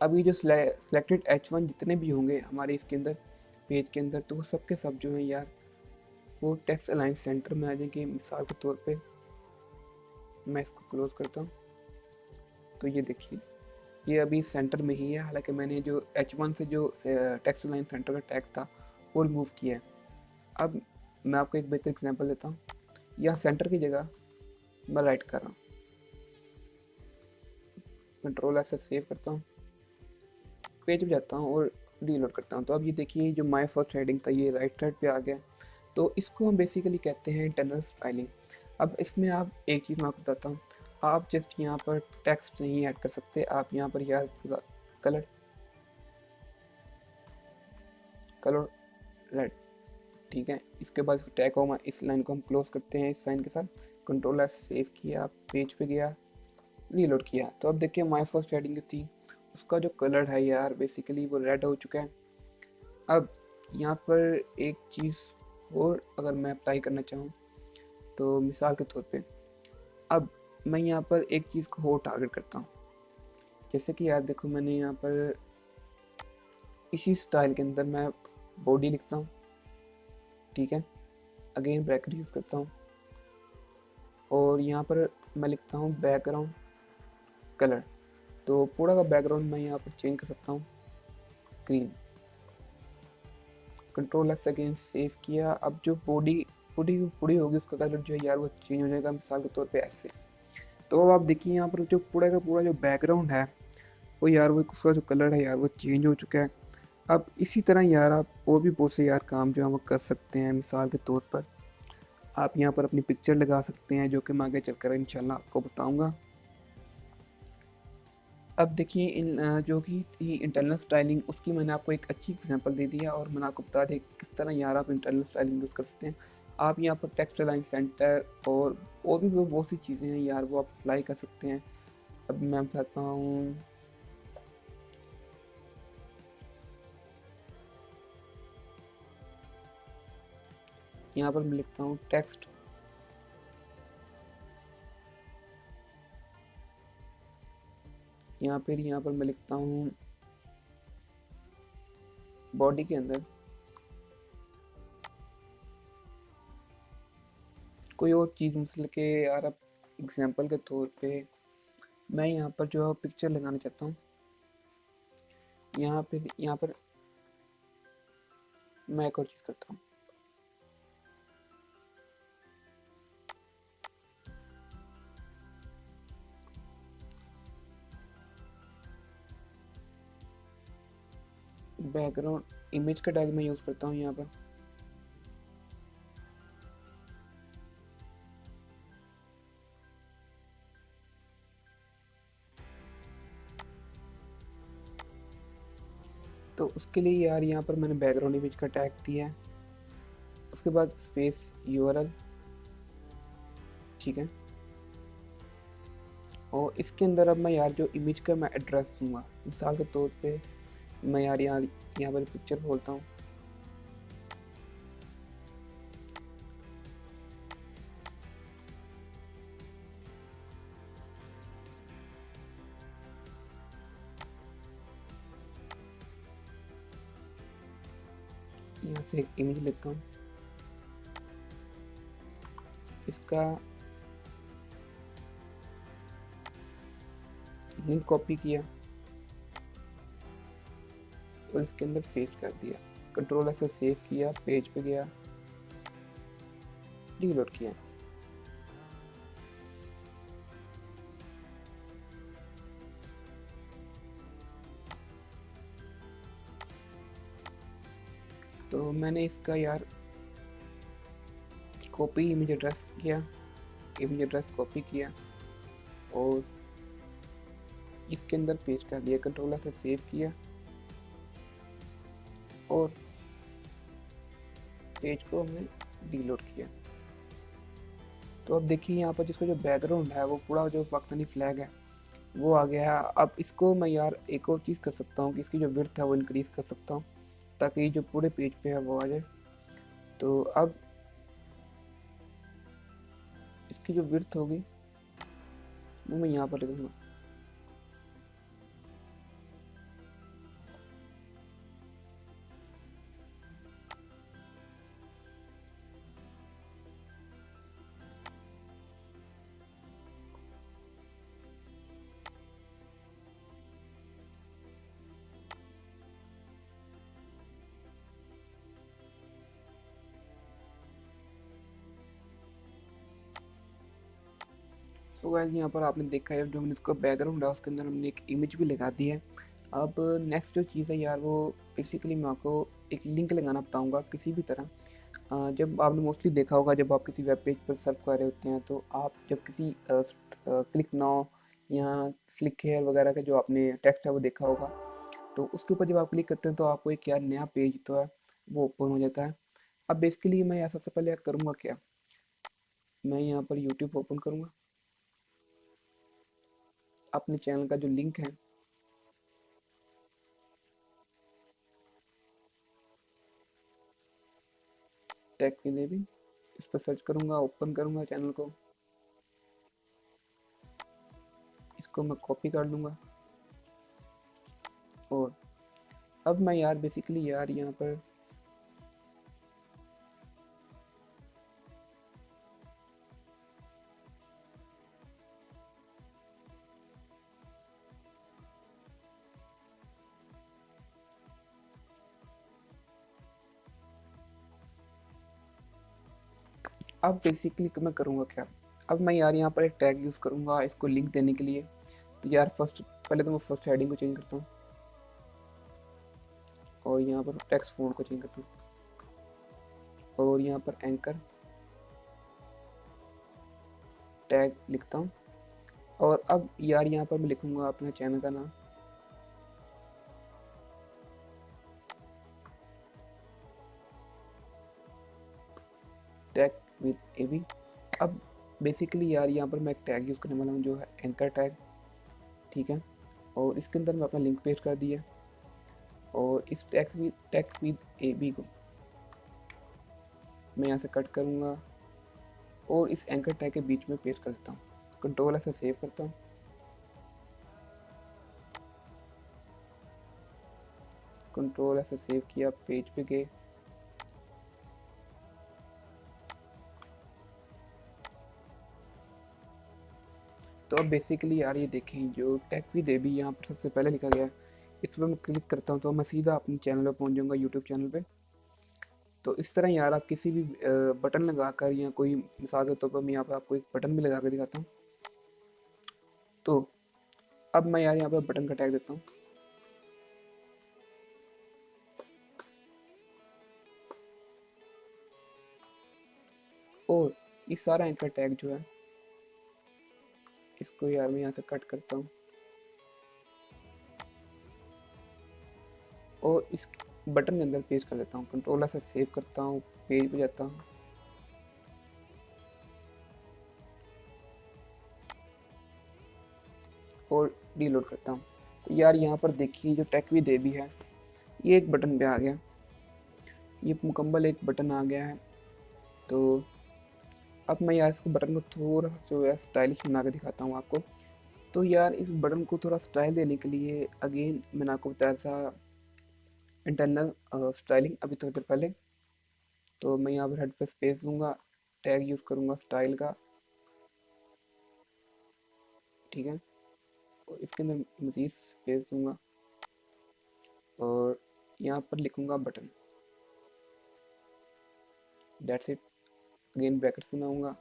अब ये जो सिलेक्टेड H1 जितने भी होंगे हमारे इसके अंदर पेज के अंदर, तो वो सब के सब जो हैं यार वो टेक्स्ट अलाइन सेंटर में आ जाएंगे। मिसाल के तौर पे मैं इसको क्लोज करता हूँ, तो ये देखिए ये अभी सेंटर में ही है, हालांकि मैंने जो H1 से जो टेक्स्ट अलाइन सेंटर का टैग था वो रिमूव किया है। अब मैं आपको एक बेहतर एग्जांपल देता हूँ। यहाँ सेंटर की जगह मैं राइट कर रहा हूँ, कंट्रोल ऐसे सेव करता हूँ, पेज पे जाता हूँ और रीलोड करता हूँ। तो अब ये देखिए जो माय फर्स्ट हेडिंग था ये राइट साइड पे आ गया। तो इसको हम बेसिकली कहते हैं इंटरनल स्टाइलिंग। अब इसमें आप एक चीज़ मैं आपको बताता हूँ, आप जस्ट यहाँ पर टेक्स्ट नहीं ऐड कर सकते, आप यहाँ पर यार कलर कलर रेड, ठीक है। इसके बाद इसको टैग होगा, इस लाइन को हम क्लोज करते हैं इस साइन के साथ, कंट्रोल एस सेव किया, पेज पे गया, रीलोड किया। तो अब देखिए माय फर्स्ट हेडिंग जो थी उसका जो कलर है यार बेसिकली वो रेड हो चुका है। अब यहाँ पर एक चीज़ और अगर मैं अप्लाई करना चाहूँ, तो मिसाल के तौर पे अब मैं यहाँ पर एक चीज़ को और टारगेट करता हूँ। जैसे कि यार देखो मैंने यहाँ पर इसी स्टाइल के अंदर मैं बॉडी लिखता हूँ, ठीक है, अगेन ब्रैकेट यूज़ करता हूँ, और यहाँ पर मैं लिखता हूँ बैकग्राउंड कलर। तो पूरा का बैकग्राउंड मैं यहाँ पर चेंज कर सकता हूँ green, control S again save किया। अब जो बॉडी पूरी पूरी होगी उसका कलर जो है यार वो चेंज हो जाएगा, मिसाल के तौर पे ऐसे। तो अब आप देखिए यहाँ पर जो पूरा का पूरा जो बैकग्राउंड है वो यार वो उसका जो कलर है यार वो चेंज हो चुका है। अब इसी तरह यार आप और भी बहुत से यार काम जो है वो कर सकते हैं। मिसाल के तौर पर आप यहाँ पर अपनी पिक्चर लगा सकते हैं, जो कि मैं आगे चलकर इंशाल्लाह आपको बताऊँगा। अब देखिए इन जो कि थी इंटरनल स्टाइलिंग, उसकी मैंने आपको एक अच्छी एग्जांपल दे दिया, और मैंने आपको बता दिया किस तरह यार आप इंटरनल स्टाइलिंग यूज़ कर सकते हैं। आप यहाँ पर टेक्स्ट अलाइन सेंटर और भी बहुत सी चीज़ें हैं यार वो आप अप्लाई कर सकते हैं। अब मैं बताता हूँ, यहाँ पर मैं लिखता हूँ टेक्स्ट, यहाँ पर मैं लिखता हूँ बॉडी के अंदर कोई और चीज़, मतलब कि यार अब एग्जांपल के तौर पे मैं यहाँ पर जो है पिक्चर लगाना चाहता हूँ। यहाँ पर मैं एक और चीज़ करता हूँ, बैकग्राउंड इमेज का टैग मैं यूज़ करता हूँ यहाँ पर। तो उसके लिए यार यहाँ पर मैंने बैकग्राउंड इमेज का टैग दिया है, उसके बाद स्पेस यूआरएल, ठीक है। और इसके अंदर अब मैं यार जो इमेज का मैं एड्रेस दूंगा, मिसाल के तौर पे मैं यार यहाँ पर पिक्चर बोलता हूँ, यहाँ से एक इमेज लेता हूँ, इसका लिंक कॉपी किया और इसके अंदर पेस्ट कर दिया, कंट्रोल से सेव किया, पेज पे गया, रीलोड किया। तो मैंने इसका यार कॉपी इमेज एड्रेस किया, इमेज एड्रेस कॉपी किया और इसके अंदर पेस्ट कर दिया, कंट्रोल से सेव किया और पेज को हमने रीलोड किया। तो अब देखिए यहाँ पर जिसका जो बैकग्राउंड है वो पूरा जो पाकिस्तानी फ्लैग है वो आ गया है। अब इसको मैं यार एक और चीज़ कर सकता हूँ कि इसकी जो विड्थ है वो इंक्रीज़ कर सकता हूँ ताकि जो पूरे पेज पे है वो आ जाए। तो अब इसकी जो विड्थ होगी वो मैं यहाँ पर लिखूँगा, तो गाइस यहाँ पर आपने देखा है जो मैंने इसका बैकग्राउंड है उसके अंदर हमने एक इमेज भी लगा दी है। अब नेक्स्ट जो चीज़ है यार वो बेसिकली मैं आपको एक लिंक लगाना बताऊँगा किसी भी तरह। जब आपने मोस्टली देखा होगा जब आप किसी वेब पेज पर सर्फ कर रहे होते हैं तो आप जब किसी क्लिक नाउ या क्लिक हेयर वगैरह का जो आपने टेक्स्ट है वो देखा होगा, तो उसके ऊपर जब आप क्लिक करते हैं तो आपको एक यार नया पेज तो है वो ओपन हो जाता है। अब बेसिकली मैं यहाँ सबसे पहले करूँगा क्या, मैं यहाँ पर यूट्यूब ओपन करूँगा, अपने चैनल का जो लिंक है टेक विद एबी, इस पर सर्च करूँगा, ओपन करूँगा चैनल को, इसको मैं कॉपी कर लूँगा और अब मैं यार बेसिकली यार यहाँ पर अब बेसिकली मैं करूँगा क्या, अब मैं यार यहाँ पर एक टैग यूज़ करूँगा इसको लिंक देने के लिए। तो यार पहले तो मैं फर्स्ट हेडिंग को चेंज करता हूँ और यहाँ पर टेक्स्ट फॉन्ट को चेंज करता हूँ और यहाँ पर एंकर टैग लिखता हूँ और अब यार यहाँ पर मैं लिखूँगा अपना चैनल का नाम, टैग विद एबी। अब बेसिकली यार यहाँ पर मैं एक टैग यूज़ करने वाला हूँ जो है एंकर टैग, ठीक है। और इसके अंदर मैं अपना लिंक पेस्ट कर दिया और इस टैग विद ए बी को मैं यहाँ से कट करूँगा और इस एंकर टैग के बीच में पेस्ट कर देता हूँ। कंट्रोल से सेव करता हूँ। कंट्रोल से सेव किया, पेज पे गए, तो अब बेसिकली यार ये देखें जो टेक विद एबी यहाँ पर सबसे पहले लिखा गया है, इस पर मैं क्लिक करता हूँ तो मैं सीधा अपने चैनल पर पहुँच जाऊँगा, यूट्यूब चैनल पे। तो इस तरह यार आप किसी भी बटन लगाकर, या कोई मिसाल के तौर पर मैं यहाँ पर आपको एक बटन भी लगा कर दिखाता हूँ। तो अब मैं यार यहाँ पर बटन का टैग देता हूँ, और ये सारा एंकर टैग जो है इसको यार मैं यहाँ से कट करता हूँ और इस बटन के अंदर पेस्ट कर देता हूँ। कंट्रोल से सेव करता हूँ, पेज पे जाता हूँ, और रीलोड करता हूँ। तो यार यहाँ पर देखिए जो टेक विद एबी है ये एक बटन पे आ गया, ये मुकम्मल एक बटन आ गया है। तो अब मैं यार इसको बटन को थोड़ा सा जो है स्टाइलिश बना के दिखाता हूँ आपको। तो यार इस बटन को थोड़ा स्टाइल देने के लिए अगेन मैंने आपको बताया था इंटरनल स्टाइलिंग अभी थोड़ी देर पहले। तो मैं यहाँ पर हेड पे स्पेस दूंगा, टैग यूज़ करूँगा स्टाइल का, ठीक है, और इसके अंदर मज़ीद स्पेस दूंगा और यहाँ पर लिखूँगा button, that's it. Again brackets बनाऊँगा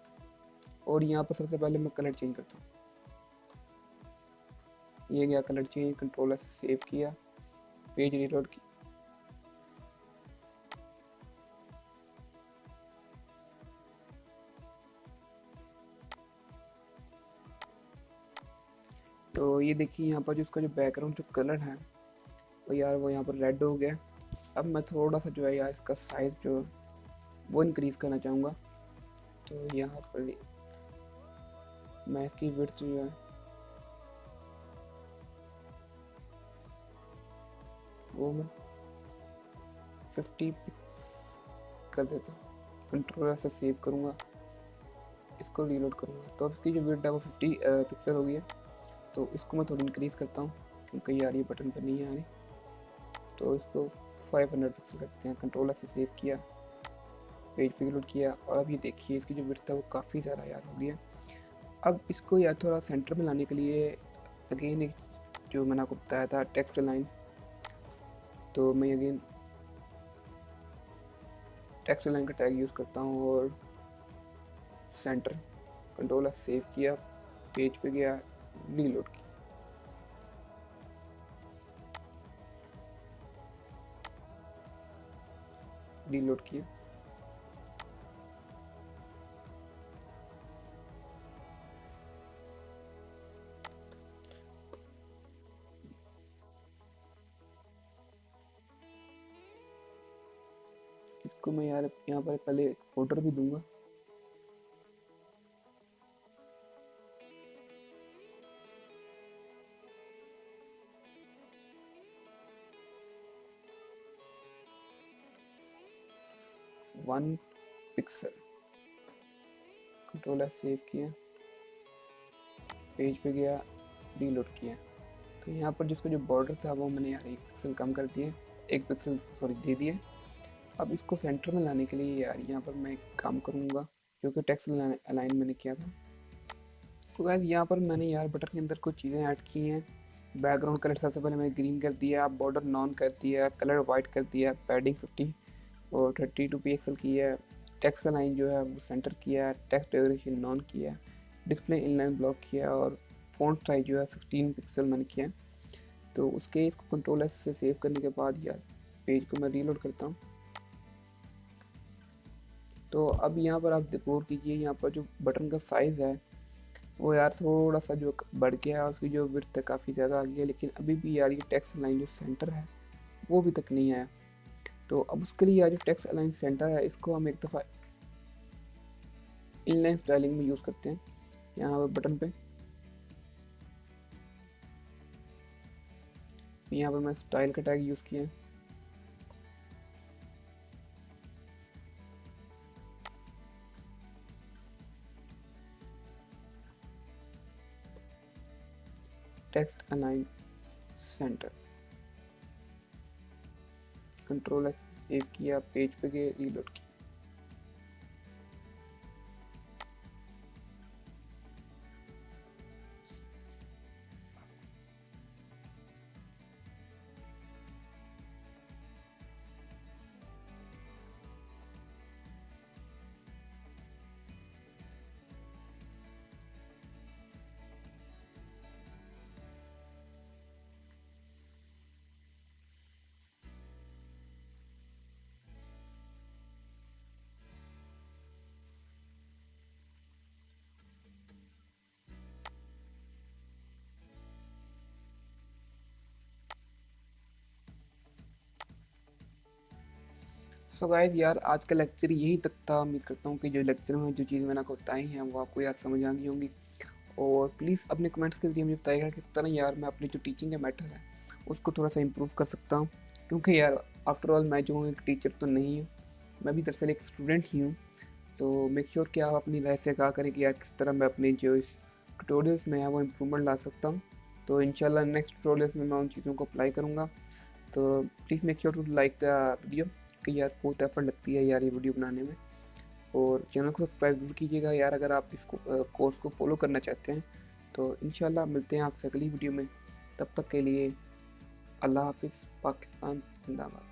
और यहाँ पर सबसे पहले मैं कलर चेंज करता हूँ। ये गया कलर चेंज, कंट्रोल से सेव किया, पेज रीलोड की, तो ये देखिए यहाँ पर जो इसका जो बैकग्राउंड जो कलर है वो यार वो यहाँ पर रेड हो गया। अब मैं थोड़ा सा जो है यार इसका साइज़ जो वो इंक्रीज़ करना चाहूँगा। तो यहाँ पर मैं इसकी विड्थ जो है वो मैं 50 पिक्स कर देता हूँ। कंट्रोल से सेव करूँगा, इसको रीलोड करूँगा। तो अब इसकी जो विड्थ है वो 50 पिक्सल हो गई है। तो इसको मैं थोड़ी इंक्रीज़ करता हूँ क्योंकि यार ये बटन पर नहीं है आ रही। तो इसको 500 पिक्सल करते हैं। कंट्रोल से सेव किया, पेज पे लोड किया, और अब ये देखिए इसकी जो विड्थ है वो काफ़ी ज़्यादा यार हो गई है। अब इसको यार थोड़ा सेंटर में लाने के लिए अगेन एक जो मैंने आपको बताया था टेक्स्ट लाइन, तो मैं अगेन टेक्स्ट लाइन का टैग यूज़ करता हूँ और सेंटर, कंट्रोल सेव किया, पेज पे गया, रीलोड किया, रीलोड किया। इसको मैं यार यहाँ पर पहले एक बॉर्डर भी दूंगा, वन पिक्सल। कंट्रोल सेव किया, पेज पे गया, रीलोड किया। तो यहाँ पर जिसका जो बॉर्डर था वो मैंने यार 1 पिक्सल कम कर दिए, 1 पिक्सल सॉरी दे दिए। अब इसको सेंटर में लाने के लिए यार यहाँ पर मैं एक काम करूँगा जो कि टेक्स्ट अलाइन मैंने किया था। तो गाइस यहाँ पर मैंने यार बटन के अंदर कुछ चीज़ें ऐड की हैं। बैकग्राउंड कलर सबसे पहले मैंने ग्रीन कर दिया, बॉर्डर नॉन कर दिया, कलर वाइट कर दिया, पैडिंग 50 और 32 पिक्सल की है, टेक्स्ट लाइन जो है वो सेंटर किया है, टेक्स्ट ड्यूरेशन नॉन किया है, डिस्प्ले इनलाइन ब्लॉक किया, और फ़ॉन्ट साइज जो है 16 पिक्सल मैंने किया है। तो उसके इसको कंट्रोल एस से सेव करने के बाद यार पेज को मैं रीलोड करता हूँ। तो अब यहाँ पर आप गौर कीजिए, यहाँ पर जो बटन का साइज़ है वो यार थोड़ा सा जो बढ़ गया है, उसकी जो विड्थ है काफ़ी ज़्यादा आ गई है, लेकिन अभी भी यार ये टेक्स्ट लाइन जो सेंटर है वो भी तक नहीं आया। तो अब उसके लिए यार जो टेक्स्ट अलाइन सेंटर है इसको हम एक दफ़ा इनलाइन स्टाइलिंग में यूज़ करते हैं। यहाँ पर बटन पे यहाँ पर मैं स्टाइल का टैग यूज़ किया है। Text align centre, control S save किया, पेज पे गए, रीलोड किया। सो गाइस यार, आज का लेक्चर यही तक था। उम्मीद करता हूँ कि जो लेक्चर में जो चीज़ मैंने आपको बताई हैं वो आपको यार समझ आ गई होंगी। और प्लीज़ अपने कमेंट्स के ज़रिए मुझे बताइएगा किस तरह यार मैं अपनी जो टीचिंग का मैटर है उसको थोड़ा सा इम्प्रूव कर सकता हूँ। क्योंकि यार आफ्टर ऑल मैं जो हूँ एक टीचर तो नहीं हूँ, मैं भी दरअसल एक स्टूडेंट ही हूँ। तो मेक श्योर कि आप अपनी लाइफ से कहा करें कि यार किस तरह मैं अपनी जो इस ट्यूटोरियल्स में है वो इम्प्रूवमेंट ला सकता हूँ। तो इंशाल्लाह नेक्स्ट ट्यूटोरियल्स में मैं उन चीज़ों को अप्लाई करूँगा। तो please make sure to like the video, कि यार बहुत एफर्ट लगती है यार ये वीडियो बनाने में। और चैनल को सब्सक्राइब जरूर कीजिएगा यार अगर आप इसको कोर्स को फॉलो करना चाहते हैं। तो इंशाल्लाह मिलते हैं आपसे अगली वीडियो में। तब तक के लिए अल्लाह हाफिज़। पाकिस्तान जिंदाबाद।